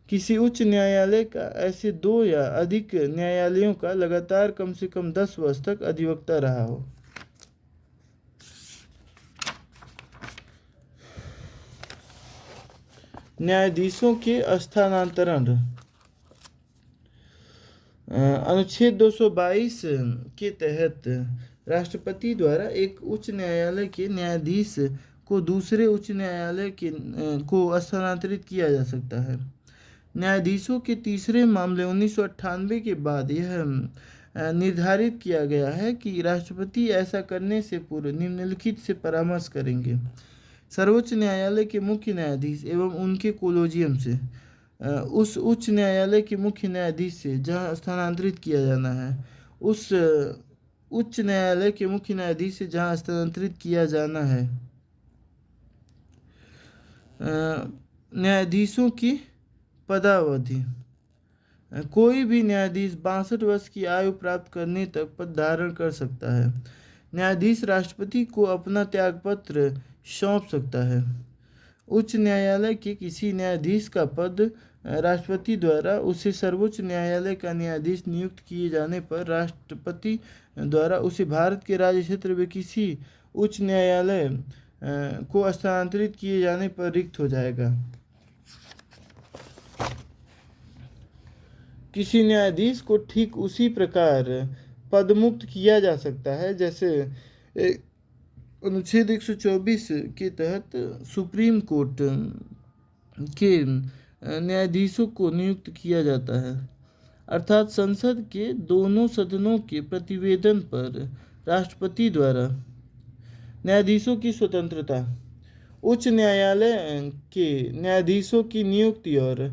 किसी उच्च न्यायालय का ऐसे 2 या अधिक न्यायालयों का लगातार कम से कम 10 वर्ष तक अधिवक्ता रहा हो। न्यायाधीशों के स्थानांतरण। अनुच्छेद 222 के तहत राष्ट्रपति द्वारा एक उच्च न्यायालय के न्यायाधीश को दूसरे उच्च न्यायालय को स्थानांतरित किया जा सकता है। न्यायाधीशों के तीसरे मामले 1998 के बाद यह निर्धारित किया गया है कि राष्ट्रपति ऐसा करने से पूर्व निम्नलिखित से परामर्श करेंगे: सर्वोच्च न्यायालय के मुख्य न्यायाधीश एवं उनके कोलेजियम से, उस उच्च न्यायालय के मुख्य न्यायाधीश से जहां स्थानांतरित किया जाना है, उस उच्च न्यायालय के मुख्य न्यायाधीश से जहां स्थानांतरित किया जाना है। न्यायाधीशों की पदावधि। कोई भी न्यायाधीश 62 वर्ष की आयु प्राप्त करने तक पद धारण कर सकता है। न्यायाधीश राष्ट्रपति को अपना त्यागपत्र सौंप सकता है। उच्च न्यायालय के किसी न्यायाधीश का पद राष्ट्रपति द्वारा उसे सर्वोच्च न्यायालय का न्यायाधीश नियुक्त किए जाने पर राष्ट्रपति द्वारा उसे भारत के राज्य क्षेत्र में किसी उच्च न्यायालय को स्थानांतरित किए जाने पर रिक्त हो जाएगा। किसी न्यायाधीश को ठीक उसी प्रकार पदमुक्त किया जा सकता है जैसे अनुच्छेद 124 के तहत सुप्रीम कोर्ट के न्यायाधीशों को नियुक्त किया जाता है, अर्थात संसद के दोनों सदनों के प्रतिवेदन पर राष्ट्रपति द्वारा। न्यायाधीशों की स्वतंत्रता। उच्च न्यायालय के न्यायाधीशों की नियुक्ति और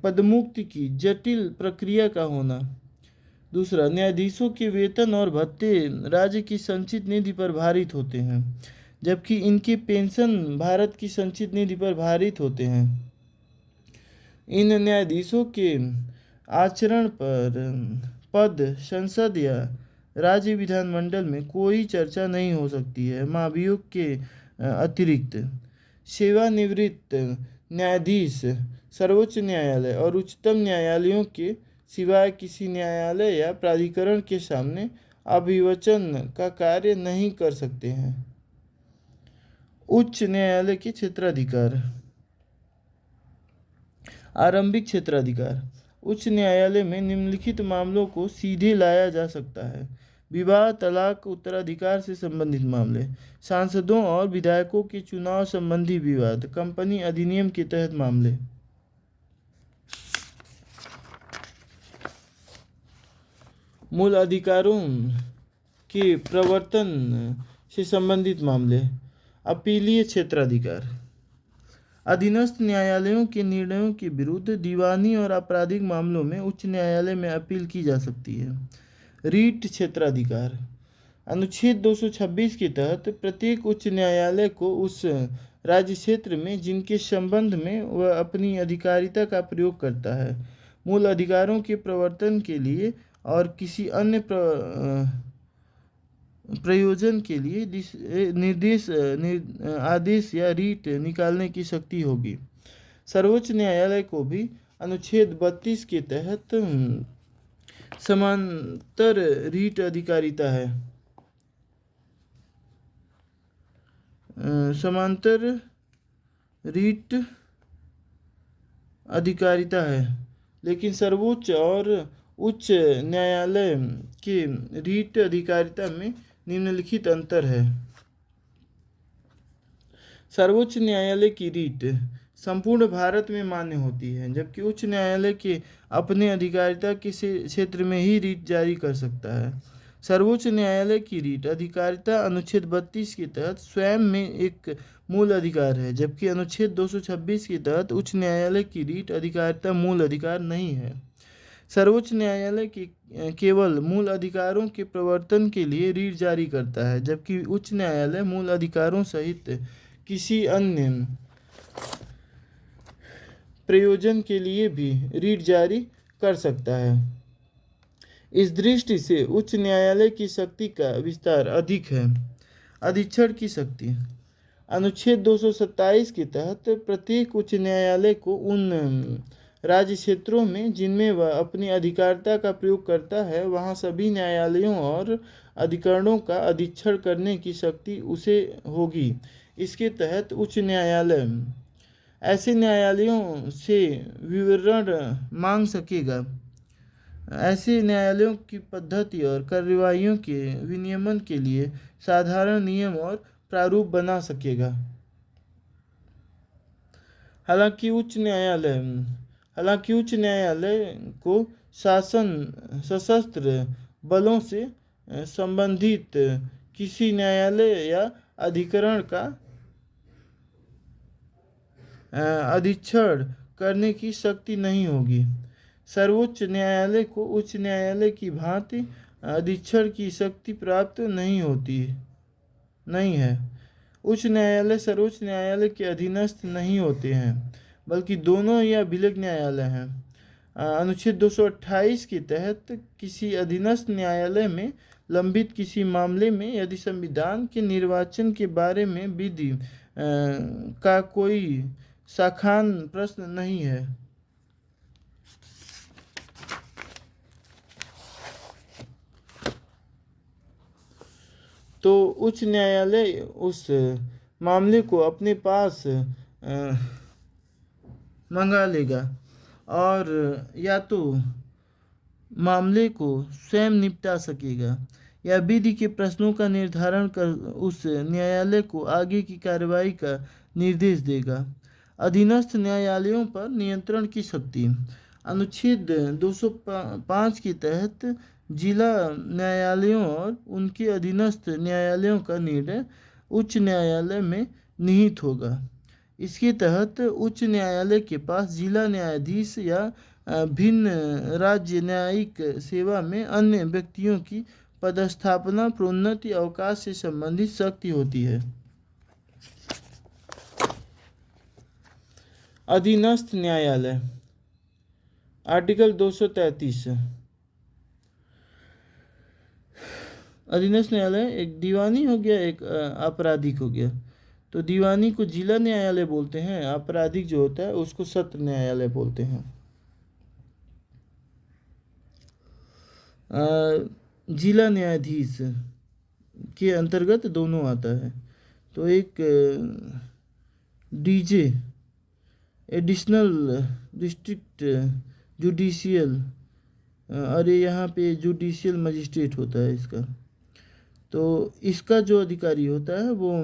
पदमुक्ति की जटिल प्रक्रिया का होना। दूसरा, न्यायाधीशों के वेतन और भत्ते राज्य की संचित निधि पर भारित होते हैं, जबकि इनके पेंशन भारत की संचित निधि पर भारित होते हैं। इन न्यायाधीशों के आचरण पर पद, संसद या राज्य विधानमंडल में कोई चर्चा नहीं हो सकती है। महाभियोग के अतिरिक्त सेवानिवृत्त न्यायाधीश सर्वोच्च न्यायालय और उच्चतम न्यायालयों के सिवाय किसी न्यायालय या प्राधिकरण के सामने अभिवचन का कार्य नहीं कर सकते हैं। उच्च न्यायालय के क्षेत्राधिकार। आरंभिक क्षेत्राधिकार। उच्च न्यायालय में निम्नलिखित मामलों को सीधे लाया जा सकता है: विवाह, तलाक, उत्तराधिकार से संबंधित मामले, सांसदों और विधायकों के चुनाव संबंधी विवाद, कंपनी अधिनियम के तहत मामले। मूल अधिकारों के प्रवर्तन से संबंधित मामले। अपीलीय क्षेत्राधिकार। अधीनस्थ न्यायालयों के निर्णयों के विरुद्ध दीवानी और आपराधिक मामलों में उच्च न्यायालय में अपील की जा सकती है। रीट क्षेत्राधिकार। अनुच्छेद 226 के तहत प्रत्येक उच्च न्यायालय को उस राज्य क्षेत्र में जिनके संबंध में वह अपनी अधिकारिता का प्रयोग करता है, मूल अधिकारों के प्रवर्तन के लिए और किसी अन्य प्रयोजन के लिए आदेश या रीट निकालने की शक्ति होगी। सर्वोच्च न्यायालय को भी अनुच्छेद 32 के तहत समांतर रीट अधिकारिता है। समांतर रीट अधिकारिता है, लेकिन सर्वोच्च और उच्च न्यायालय के रीट अधिकारिता में निम्नलिखित अंतर है। सर्वोच्च न्यायालय की रीट संपूर्ण भारत में मान्य होती है, जबकि उच्च न्यायालय के अपने अधिकारिता के क्षेत्र में ही रीट जारी कर सकता है। सर्वोच्च न्यायालय की रीट अधिकारिता अनुच्छेद 32 के तहत स्वयं में एक मूल अधिकार है, जबकि अनुच्छेद 226 के तहत उच्च न्यायालय की रीट अधिकारिता मूल अधिकार नहीं है। सर्वोच्च न्यायालय केवल मूल अधिकारों के प्रवर्तन के लिए रीट जारी करता है, जबकि उच्च न्यायालय मूल अधिकारों सहित किसी अन्य प्रयोजन के लिए भी रीट जारी कर सकता है। इस दृष्टि से उच्च न्यायालय की शक्ति का विस्तार अधिक है। अधीक्षण की शक्ति। अनुच्छेद 227 के तहत प्रत्येक उच्च न्यायालय को उन राज्य क्षेत्रों में जिनमें वह अपनी अधिकारिता का प्रयोग करता है, वहाँ सभी न्यायालयों और अधिकरणों का अधीक्षण करने की शक्ति उसे होगी। इसके तहत उच्च न्यायालय ऐसे न्यायालयों से विवरण मांग सकेगा। ऐसे न्यायालयों की पद्धति और कार्रवाइयों के विनियमन के लिए साधारण नियम और प्रारूप बना सकेगा। हालांकि उच्च न्यायालय हालांकि उच्च न्यायालय को शासन सशस्त्र बलों से संबंधित किसी न्यायालय या अधिकरण का अधीक्षण करने की शक्ति नहीं होगी। सर्वोच्च न्यायालय को उच्च न्यायालय की भांति अधीक्षण की शक्ति प्राप्त नहीं है। उच्च न्यायालय सर्वोच्च न्यायालय के अधीनस्थ नहीं होते हैं, बल्कि दोनों या विलग न्यायालय हैं। अनुच्छेद 228 के तहत किसी अधीनस्थ न्यायालय में लंबित किसी मामले में यदि संविधान के निर्वाचन के बारे में विधि का कोई साखान प्रश्न नहीं है, तो उच्च न्यायालय उस मामले को अपने पास मंगा लेगा और या तो मामले को स्वयं निपटा सकेगा या विधि के प्रश्नों का निर्धारण कर उस न्यायालय को आगे की कार्रवाई का निर्देश देगा। अधीनस्थ न्यायालयों पर नियंत्रण की शक्ति। अनुच्छेद 205 के तहत जिला न्यायालयों और उनके अधीनस्थ न्यायालयों का निर्णय उच्च न्यायालय में निहित होगा। इसके तहत उच्च न्यायालय के पास जिला न्यायाधीश या भिन्न राज्य न्यायिक सेवा में अन्य व्यक्तियों की पदस्थापना, प्रोन्नति, अवकाश से संबंधित शक्ति होती है। अधीनस्थ न्यायालय, आर्टिकल 233। अधीनस्थ न्यायालय एक दीवानी हो गया, एक आपराधिक हो गया। तो दीवानी को जिला न्यायालय बोलते हैं, आपराधिक जो होता है उसको सत्र न्यायालय बोलते हैं। जिला न्यायाधीश के अंतर्गत दोनों आता है। तो एक डीजे एडिशनल डिस्ट्रिक्ट जुडिशियल, और यहाँ पे जुडिशियल मजिस्ट्रेट होता है इसका। तो इसका जो अधिकारी होता है वो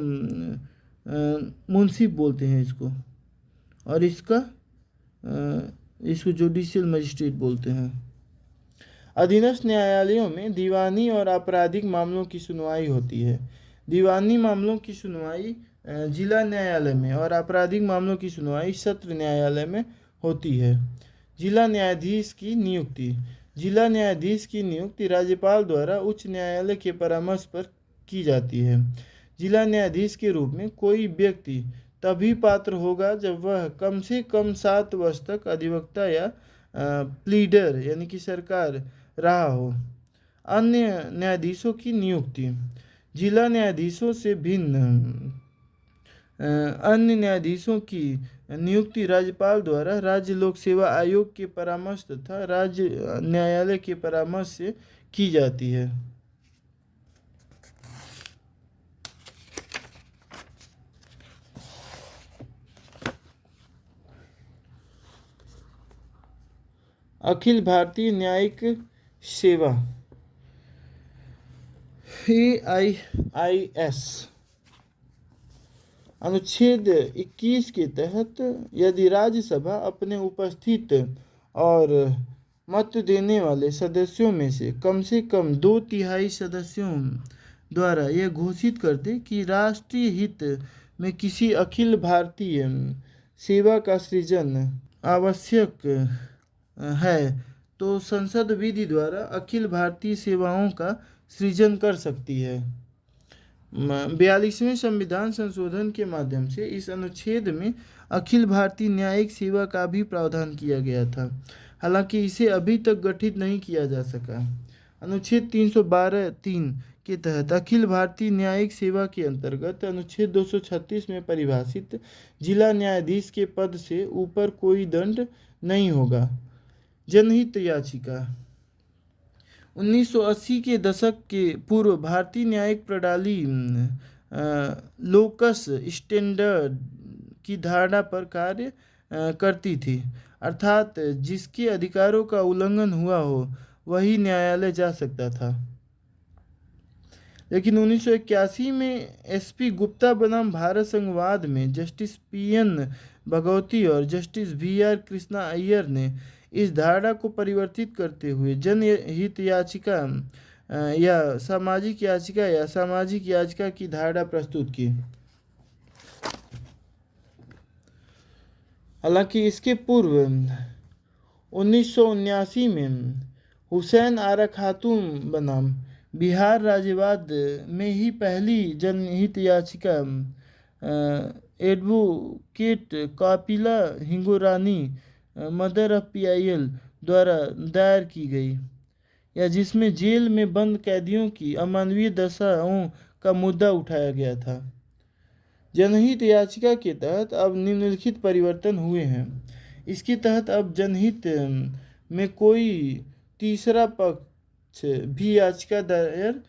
मुंसिफ बोलते हैं इसको, और इसको जुडिशियल मजिस्ट्रेट बोलते हैं। अधीनस्थ न्यायालयों में दीवानी और आपराधिक मामलों की सुनवाई होती है। दीवानी मामलों की सुनवाई जिला न्यायालय में और आपराधिक मामलों की सुनवाई सत्र न्यायालय में होती है। जिला न्यायाधीश की नियुक्ति। जिला न्यायाधीश की नियुक्ति राज्यपाल द्वारा उच्च न्यायालय के परामर्श पर की जाती है। जिला न्यायाधीश के रूप में कोई व्यक्ति तभी पात्र होगा जब वह कम से कम 7 वर्ष तक अधिवक्ता या प्लीडर यानी कि सरकार रहा हो। अन्य न्यायाधीशों की नियुक्ति। जिला न्यायाधीशों से भिन्न अन्य न्यायाधीशों की नियुक्ति राज्यपाल द्वारा राज्य लोक सेवा आयोग के परामर्श तथा राज्य न्यायालय के परामर्श से की जाती है। अखिल भारतीय न्यायिक सेवा AIIS। अनुच्छेद 21 के तहत यदि राज्यसभा अपने उपस्थित और मत देने वाले सदस्यों में से कम 2/3 सदस्यों द्वारा यह घोषित कर दे कि राष्ट्रीय हित में किसी अखिल भारतीय सेवा का सृजन आवश्यक है, तो संसद विधि द्वारा अखिल भारतीय सेवाओं का सृजन कर सकती है। 42वें संविधान संशोधन के माध्यम से इस अनुच्छेद में अखिल भारतीय न्यायिक सेवा का भी प्रावधान किया गया था, हालांकि इसे अभी तक गठित नहीं किया जा सका। अनुच्छेद 312(3) के तहत अखिल भारतीय न्यायिक सेवा के अंतर्गत अनुच्छेद 236 में परिभाषित जिला न्यायाधीश के पद से ऊपर कोई दंड नहीं होगा। जनहित याचिका। 1980 के दशक के पूर्व भारतीय न्यायिक प्रणाली लोकस स्टैंडर्ड की धारणा पर कार्य करती थी, अर्थात जिसके अधिकारों का उल्लंघन हुआ हो वही न्यायालय जा सकता था। लेकिन 1981 में एसपी गुप्ता बनाम भारत संघवाद में जस्टिस पीएन भगवती और जस्टिस वीआर कृष्णा अय्यर ने इस धारणा को परिवर्तित करते हुए जनहित याचिका या सामाजिक याचिका की धारणा प्रस्तुत की। हालांकि इसके पूर्व 1979 में हुसैन आरा खातून बनाम बिहार राज्यवाद में ही पहली जनहित याचिका advocate Kapila Hingorani mother of PIL द्वारा दायर की गई, या जिसमें जेल में बंद कैदियों की अमानवीय दशाओं का मुद्दा उठाया गया था। जनहित याचिका के तहत अब निम्नलिखित परिवर्तन हुए हैं। इसके तहत अब जनहित में कोई तीसरा पक्ष भी याचिका दायर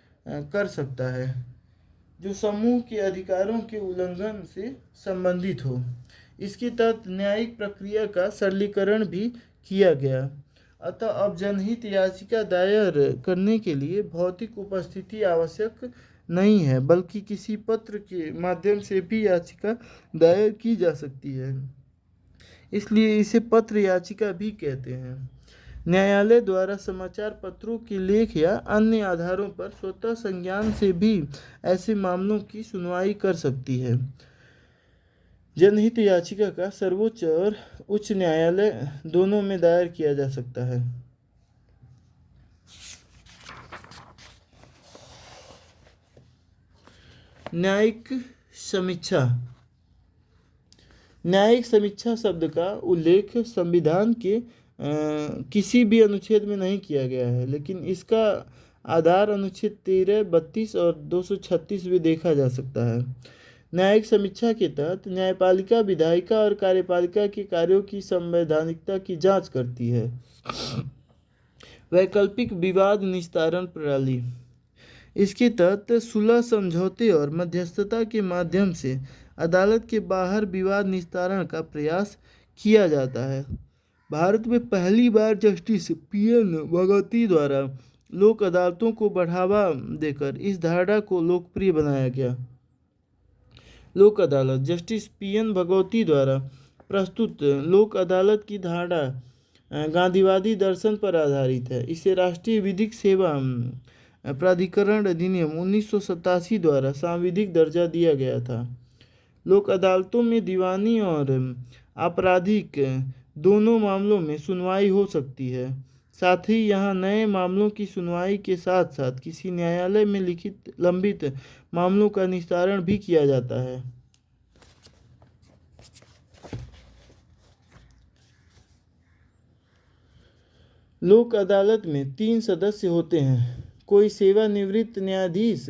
कर सकता है जो समूह के अधिकारों के उल्लंघन से संबंधित हो। इसके तहत न्यायिक प्रक्रिया का सरलीकरण भी किया गया। अतः अब जनहित याचिका दायर करने के लिए भौतिक उपस्थिति आवश्यक नहीं है, बल्कि किसी पत्र के माध्यम से भी याचिका दायर की जा सकती है। इसलिए इसे पत्र याचिका भी कहते हैं। न्यायालय द्वारा समाचार पत्रों के लेख या अन्य आधारों पर स्वतः संज्ञान से भी ऐसे मामलों की सुनवाई कर सकती है। जनहित याचिका का सर्वोच्च और उच्च न्यायालय दोनों में दायर किया जा सकता है। न्यायिक समीक्षा। न्यायिक समीक्षा शब्द का उल्लेख संविधान के किसी भी अनुच्छेद में नहीं किया गया है, लेकिन इसका आधार अनुच्छेद 13, 32 और 236 में देखा जा सकता है। न्यायिक समीक्षा के तहत न्यायपालिका विधायिका और कार्यपालिका के कार्यों की संवैधानिकता की जांच करती है। वैकल्पिक विवाद निस्तारण प्रणाली। इसके तहत सुलह, समझौते और मध्यस्थता के माध्यम से अदालत के बाहर विवाद निस्तारण का प्रयास किया जाता है। भारत में पहली बार जस्टिस पीएन भगवती द्वारा लोक अदालतों को बढ़ावा देकर इस धारणा को लोकप्रिय बनाया गया। लोक अदालत। जस्टिस पीएन भगवती द्वारा प्रस्तुत लोक अदालत की धारणा गांधीवादी दर्शन पर आधारित है। इसे राष्ट्रीय विधिक सेवा प्राधिकरण अधिनियम 1987 द्वारा सांविधिक दर्जा दिया गया था। लोक अदालतों में दीवानी और आपराधिक दोनों मामलों में सुनवाई हो सकती है। साथ ही यहाँ नए मामलों की सुनवाई के साथ साथ किसी न्यायालय में लिखित लंबित मामलों का निस्तारण भी किया जाता है। लोक अदालत में 3 सदस्य होते हैं: कोई सेवानिवृत्त न्यायाधीश,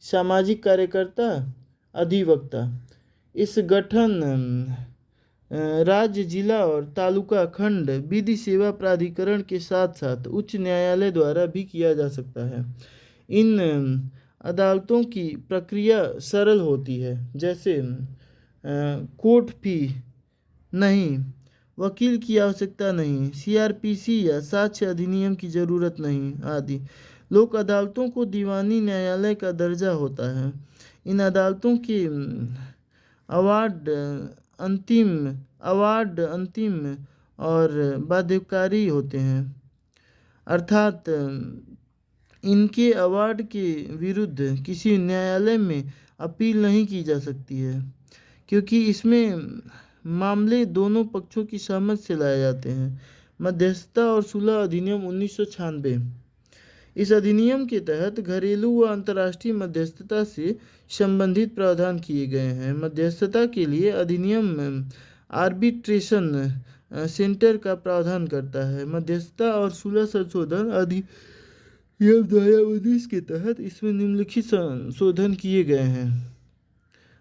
सामाजिक कार्यकर्ता, अधिवक्ता। इस गठन राज्य, जिला और तालुका खंड विधि सेवा प्राधिकरण के साथ साथ उच्च न्यायालय द्वारा भी किया जा सकता है। इन अदालतों की प्रक्रिया सरल होती है, जैसे कोर्ट फी नहीं, वकील की आवश्यकता नहीं, सीआरपीसी या साक्ष्य अधिनियम की जरूरत नहीं आदि। लोक अदालतों को दीवानी न्यायालय का दर्जा होता है। इन अदालतों के अवार्ड अंतिम और बाध्यकारी होते हैं, अर्थात इनके अवार्ड के विरुद्ध किसी न्यायालय में अपील नहीं की जा सकती है, क्योंकि इसमें मामले दोनों पक्षों की सहमति से लाए जाते हैं। मध्यस्थता और सुलह अधिनियम 1996। इस अधिनियम के तहत घरेलू व अंतर्राष्ट्रीय मध्यस्थता से संबंधित प्रावधान किए गए हैं। मध्यस्थता के लिए अधिनियम आर्बिट्रेशन सेंटर का प्रावधान करता है। मध्यस्थता और सुलह संशोधन अधिनियम 2019 के तहत इसमें निम्नलिखित संशोधन किए गए हैं।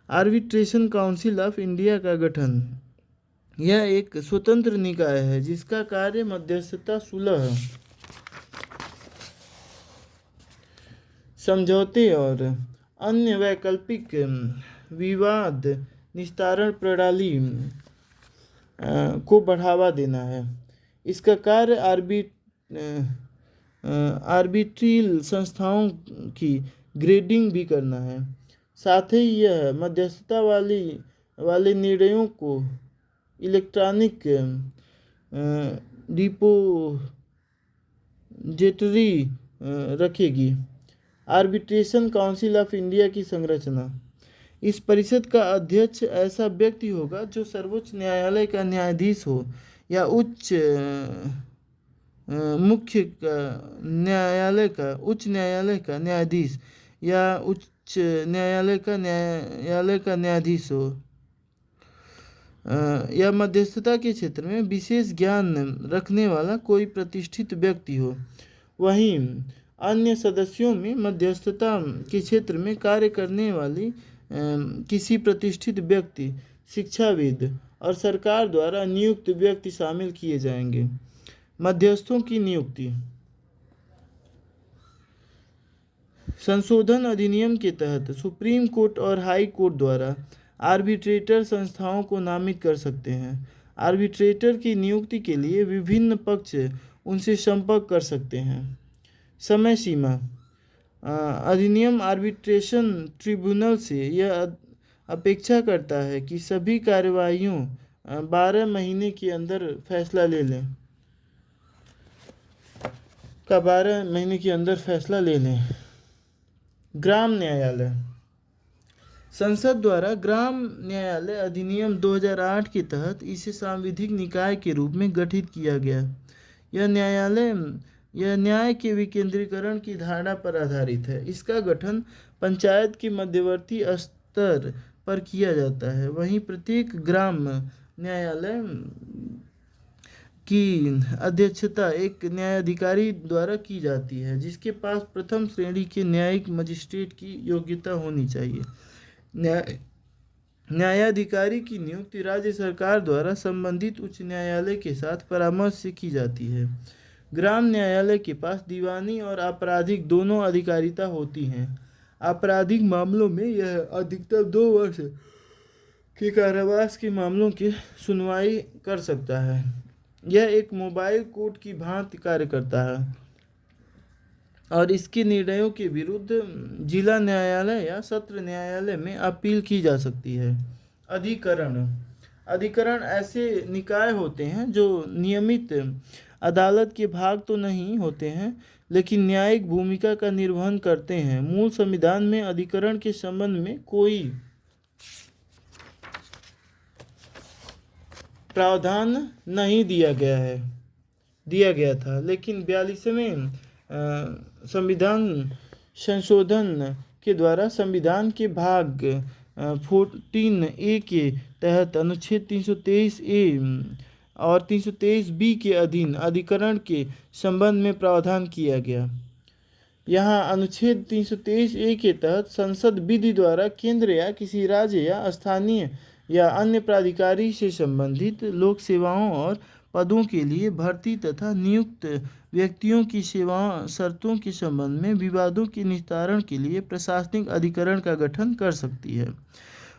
आर्बिट्रेशन काउंसिल ऑफ इंडिया का गठन। यह एक स्वतंत्र निकाय है जिसका कार्य मध्यस्थता, सुलह, समझौते और अन्य वैकल्पिक विवाद निस्तारण प्रणाली को बढ़ावा देना है। इसका कार्य आर्बिट्रियल संस्थाओं की ग्रेडिंग भी करना है। साथ ही यह मध्यस्थता वाले निर्णयों को इलेक्ट्रॉनिक डिपोजिटरी रखेगी। आर्बिट्रेशन काउंसिल ऑफ इंडिया की संरचना। इस परिषद का अध्यक्ष ऐसा व्यक्ति होगा जो सर्वोच्च न्यायालय का न्यायाधीश हो या उच्च न्यायालय का न्यायाधीश या उच्च न्यायालय का न्यायाधीश हो या मध्यस्थता के क्षेत्र में विशेष ज्ञान रखने वाला कोई प्रतिष्ठित व्यक्ति हो। वहीं अन्य सदस्यों में मध्यस्थता के क्षेत्र में कार्य करने वाली किसी प्रतिष्ठित व्यक्ति, शिक्षाविद और सरकार द्वारा नियुक्त व्यक्ति शामिल किए जाएंगे। मध्यस्थों की नियुक्ति। संशोधन अधिनियम के तहत सुप्रीम कोर्ट और हाई कोर्ट द्वारा आर्बिट्रेटर संस्थाओं को नामित कर सकते हैं। आर्बिट्रेटर की नियुक्ति के लिए विभिन्न पक्ष उनसे संपर्क कर सकते हैं। समय सीमा। अधिनियम आर्बिट्रेशन ट्रिब्यूनल से यह अपेक्षा करता है कि सभी कार्यवाहियों 12 महीने के अंदर फैसला ले लें। ग्राम न्यायालय। संसद द्वारा ग्राम न्यायालय अधिनियम 2008 के तहत इसे सांविधिक निकाय के रूप में गठित किया गया। यह न्याय के विकेंद्रीकरण की धारणा पर आधारित है। इसका गठन पंचायत के मध्यवर्ती स्तर पर किया जाता है। वहीं प्रत्येक ग्राम न्यायालय की अध्यक्षता एक न्यायाधिकारी द्वारा की जाती है, जिसके पास प्रथम श्रेणी के न्यायिक मजिस्ट्रेट की योग्यता होनी चाहिए। न्यायाधिकारी की नियुक्ति राज्य सरकार द्वारा संबंधित उच्च न्यायालय के साथ परामर्श से की जाती है। ग्राम न्यायालय के पास दीवानी और आपराधिक दोनों अधिकारिता होती हैं। आपराधिक मामलों में यह अधिकतम 2 वर्ष के कारावास के मामलों की सुनवाई कर सकता है। यह एक मोबाइल कोर्ट की भांति कार्य करता है और इसके निर्णयों के विरुद्ध जिला न्यायालय या सत्र न्यायालय में अपील की जा सकती है। अधिकरण ऐसे निकाय होते हैं जो नियमित अदालत के भाग तो नहीं होते हैं, लेकिन न्यायिक भूमिका का निर्वहन करते हैं। मूल संविधान में अधिकरण के संबंध में कोई प्रावधान नहीं दिया गया था, लेकिन 42वें संविधान संशोधन के द्वारा संविधान के भाग 14A के तहत अनुच्छेद 323A और 323B के अधीन अधिकरण के संबंध में प्रावधान किया गया। यहाँ अनुच्छेद 323A के तहत संसद विधि द्वारा केंद्र या किसी राज्य या स्थानीय या अन्य प्राधिकारी से संबंधित लोक सेवाओं और पदों के लिए भर्ती तथा नियुक्त व्यक्तियों की सेवा शर्तों के संबंध में विवादों के निस्तारण के लिए प्रशासनिक अधिकरण का गठन कर सकती है।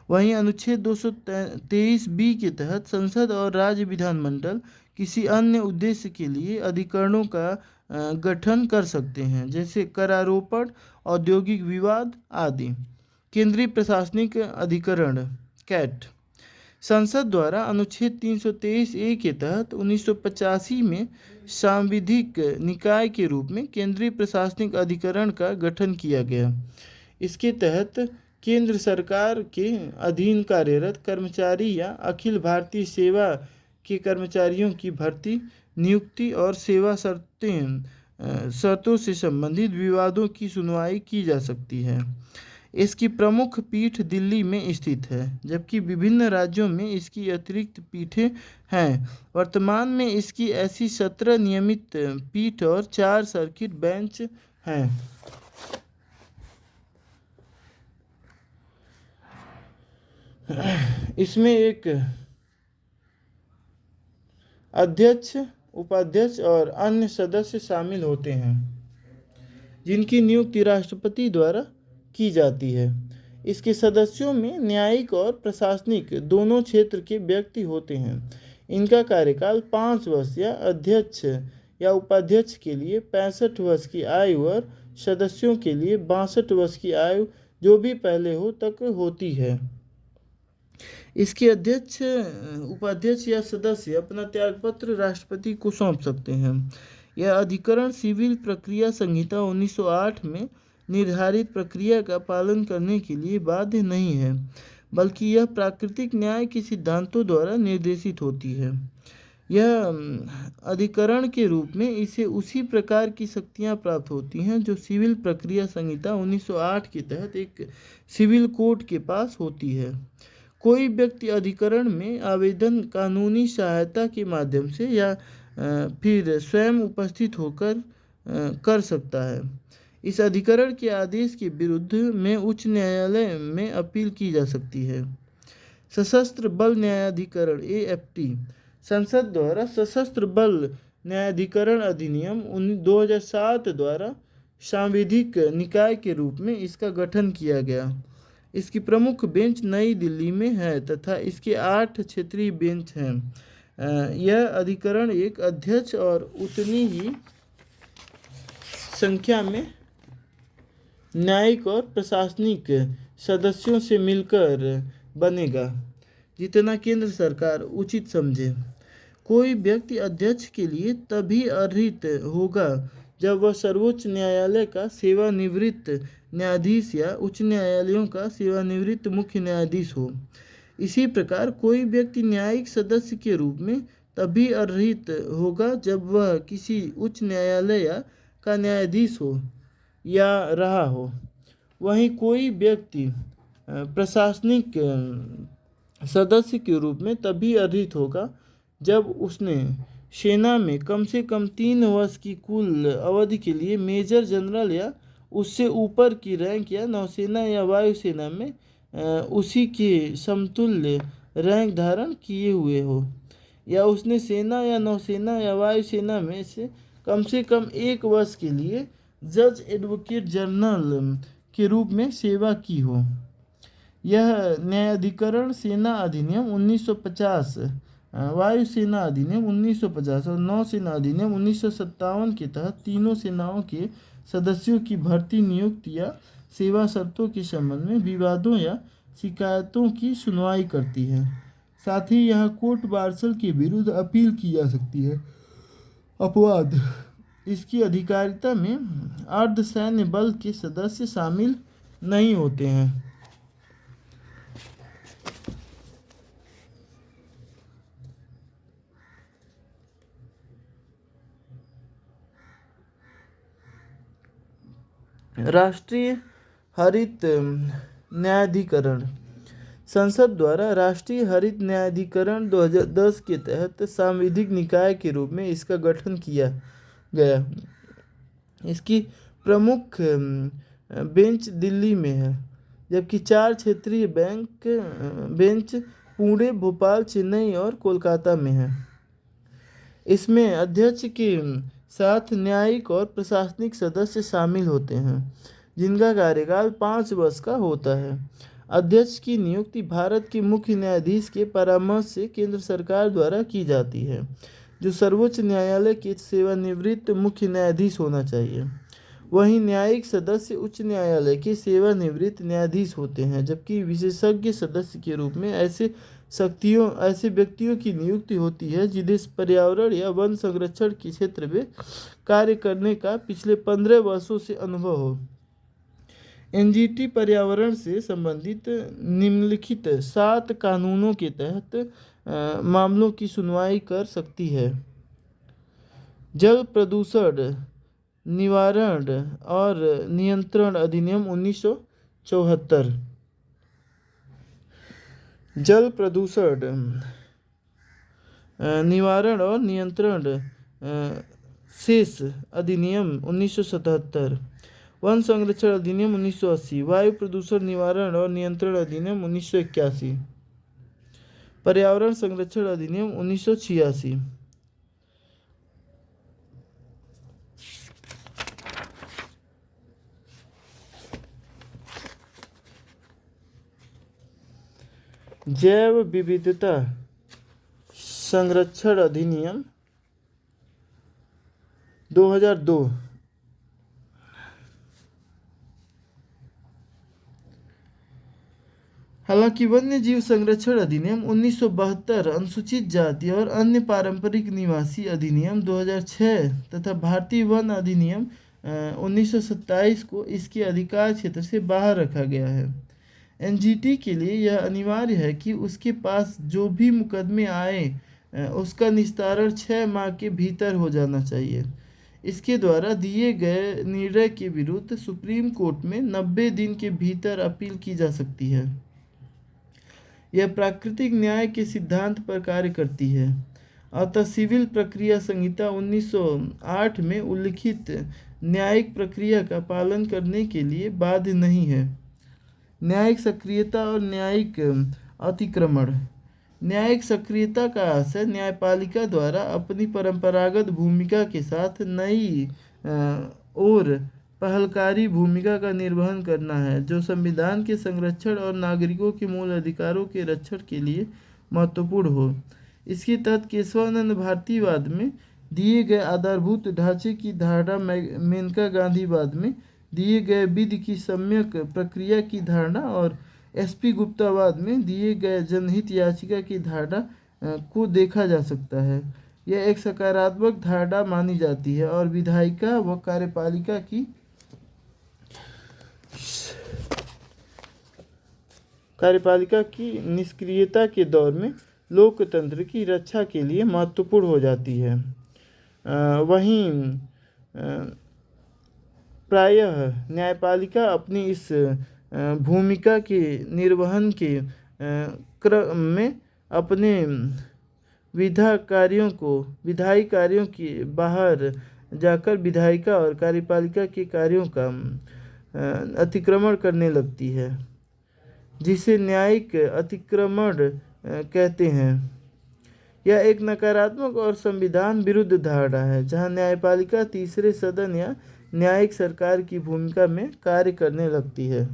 वहीं अनुच्छेद 223B के तहत संसद और राज्य विधानमंडल किसी अन्य उद्देश्य के लिए अधिकरणों का गठन कर सकते हैं, जैसे करारोपण, औद्योगिक विवाद आदि। केंद्रीय प्रशासनिक अधिकरण कैट। संसद द्वारा अनुच्छेद 323A के तहत 1985 में सांविधिक निकाय के रूप में केंद्रीय प्रशासनिक अधिकरण का गठन किया गया। इसके तहत केंद्र सरकार के अधीन कार्यरत कर्मचारी या अखिल भारतीय सेवा के कर्मचारियों की भर्ती, नियुक्ति और सेवा शर्तों से संबंधित विवादों की सुनवाई की जा सकती है। इसकी प्रमुख पीठ दिल्ली में स्थित है, जबकि विभिन्न राज्यों में इसकी अतिरिक्त पीठें हैं। वर्तमान में इसकी ऐसी 17 नियमित पीठ और 4 सर्किट बेंच हैं। इसमें एक अध्यक्ष, उपाध्यक्ष और अन्य सदस्य शामिल होते हैं, जिनकी नियुक्ति राष्ट्रपति द्वारा की जाती है। इसके सदस्यों में न्यायिक और प्रशासनिक दोनों क्षेत्र के व्यक्ति होते हैं। इनका कार्यकाल 5 वर्ष या अध्यक्ष या उपाध्यक्ष के लिए 65 वर्ष की आयु और सदस्यों के लिए 62 वर्ष की आयु जो भी पहले हो तक होती है। इसके अध्यक्ष, उपाध्यक्ष या सदस्य अपना त्यागपत्र राष्ट्रपति को सौंप सकते हैं। यह अधिकरण सिविल प्रक्रिया संहिता 1908 में निर्धारित प्रक्रिया का पालन करने के लिए बाध्य नहीं है, बल्कि यह प्राकृतिक न्याय के सिद्धांतों द्वारा निर्देशित होती है। यह अधिकरण के रूप में इसे उसी प्रकार की शक्तियां प्राप्त होती हैं जो सिविल प्रक्रिया संहिता 1908 के तहत एक सिविल कोर्ट के पास होती है। कोई व्यक्ति अधिकरण में आवेदन कानूनी सहायता के माध्यम से या फिर स्वयं उपस्थित होकर कर सकता है। इस अधिकरण के आदेश के विरुद्ध में उच्च न्यायालय में अपील की जा सकती है। सशस्त्र बल न्यायाधिकरण AFT संसद द्वारा सशस्त्र बल न्यायाधिकरण अधिनियम 2007 द्वारा सांविधिक निकाय के रूप में इसका गठन किया गया। इसकी प्रमुख बेंच नई दिल्ली में है तथा इसके 8 क्षेत्रीय बेंच हैं। यह अधिकरण एक अध्यक्ष और उतनी ही संख्या में न्यायिक और प्रशासनिक सदस्यों से मिलकर बनेगा, जितना केंद्र सरकार उचित समझे। कोई व्यक्ति अध्यक्ष के लिए तभी अर्हित होगा जब वह सर्वोच्च न्यायालय का सेवानिवृत्त न्यायाधीश या उच्च न्यायालयों का सेवानिवृत्त मुख्य न्यायाधीश हो। इसी प्रकार कोई व्यक्ति न्यायिक सदस्य के रूप में तभी अर्हित होगा जब वह किसी उच्च न्यायालय का न्यायाधीश हो या रहा हो। वहीं कोई व्यक्ति प्रशासनिक सदस्य के रूप में तभी अर्हित होगा जब उसने सेना में कम से कम 3 वर्ष की कुल अवधि के लिए मेजर जनरल या उससे ऊपर की रैंक या नौसेना या वायुसेना में उसी के समतुल्य रैंक धारण किए हुए हो, या उसने सेना या नौसेना या वायुसेना में से कम 1 वर्ष के लिए जज एडवोकेट जनरल के रूप में सेवा की हो। यह न्यायाधिकरण सेना अधिनियम 1950, वायुसेना अधिनियम 1950 और नौसेना अधिनियम 1957 के तहत तीनों सेनाओं के सदस्यों की भर्ती, नियुक्ति या सेवा शर्तों के संबंध में विवादों या शिकायतों की सुनवाई करती है। साथ ही यहाँ कोर्ट मार्शल के विरुद्ध अपील की जा सकती है। अपवाद: इसकी अधिकारिता में अर्धसैन्य बल के सदस्य शामिल नहीं होते हैं। राष्ट्रीय हरित न्यायाधिकरण संसद द्वारा राष्ट्रीय हरित न्यायाधिकरण 2010 के तहत सांविधिक निकाय के रूप में इसका गठन किया गया। इसकी प्रमुख बेंच दिल्ली में है, जबकि 4 क्षेत्रीय बेंच पुणे, भोपाल, चेन्नई और कोलकाता में है। इसमें अध्यक्ष के साथ न्यायिक और प्रशासनिक सदस्य शामिल होते हैं, जिनका कार्यकाल 5 वर्ष का होता है। अध्यक्ष की नियुक्ति भारत के मुख्य न्यायाधीश के परामर्श से केंद्र सरकार द्वारा की जाती है, जो सर्वोच्च न्यायालय के सेवानिवृत्त मुख्य न्यायाधीश होना चाहिए। वहीं न्यायिक सदस्य उच्च न्यायालय के सेवानिवृत्त न्यायाधीश होते हैं, जबकि विशेषज्ञ सदस्य के रूप में ऐसे व्यक्तियों की नियुक्ति होती है जिन्हें पर्यावरण या वन संरक्षण के क्षेत्र में कार्य करने का पिछले 15 वर्षों से अनुभव हो। NGT पर्यावरण से संबंधित निम्नलिखित 7 कानूनों के तहत मामलों की सुनवाई कर सकती है: जल प्रदूषण निवारण और नियंत्रण अधिनियम 1974, जल प्रदूषण निवारण और नियंत्रण शेष अधिनियम 1977, वन संरक्षण अधिनियम 1980, वायु प्रदूषण निवारण और नियंत्रण अधिनियम 1981, पर्यावरण संरक्षण अधिनियम 1986। जैव विविधता संरक्षण अधिनियम 2002। हालांकि वन्य जीव संरक्षण अधिनियम 1972, अनुसूचित जाति और अन्य पारंपरिक निवासी अधिनियम 2006 तथा भारतीय वन अधिनियम 1927 को इसके अधिकार क्षेत्र से बाहर रखा गया है। एनजीटी के लिए यह अनिवार्य है कि उसके पास जो भी मुकदमे आए उसका निस्तारण 6 माह के भीतर हो जाना चाहिए। इसके द्वारा दिए गए निर्णय के विरुद्ध सुप्रीम कोर्ट में 90 दिन के भीतर अपील की जा सकती है। यह प्राकृतिक न्याय के सिद्धांत पर कार्य करती है। अतः सिविल प्रक्रिया संहिता 1908 में उल्लिखित न्यायिक प्रक्रिया का पालन करने के लिए बाध्य नहीं है। न्यायिक सक्रियता और न्यायिक अतिक्रमण। न्यायिक सक्रियता का आशय न्यायपालिका द्वारा अपनी परंपरागत भूमिका के साथ नई और पहलकारी भूमिका का निर्वहन करना है, जो संविधान के संरक्षण और नागरिकों के मूल अधिकारों के रक्षण के लिए महत्वपूर्ण हो। इसके तहत केशवानंद भारतीवाद में दिए गए आधारभूत ढांचे की धारणा, मेनका गांधीवाद में दिए गए विधि की सम्यक प्रक्रिया की धारणा और एसपी गुप्तावाद में दिए गए जनहित याचिका की धारणा को देखा जा सकता है। यह एक सकारात्मक धारणा मानी जाती है और विधायिका व कार्यपालिका की निष्क्रियता के दौर में लोकतंत्र की रक्षा के लिए महत्वपूर्ण हो जाती है। वहीं प्रायः न्यायपालिका अपनी इस भूमिका के निर्वहन के क्रम में अपने विधायी कार्यों के बाहर जाकर विधायिका और कार्यपालिका के कार्यों का अतिक्रमण करने लगती है, जिसे न्यायिक अतिक्रमण कहते हैं। यह एक नकारात्मक और संविधान विरुद्ध धारणा है, जहां न्यायपालिका तीसरे सदन या न्यायिक सरकार की भूमिका में कार्य करने लगती है।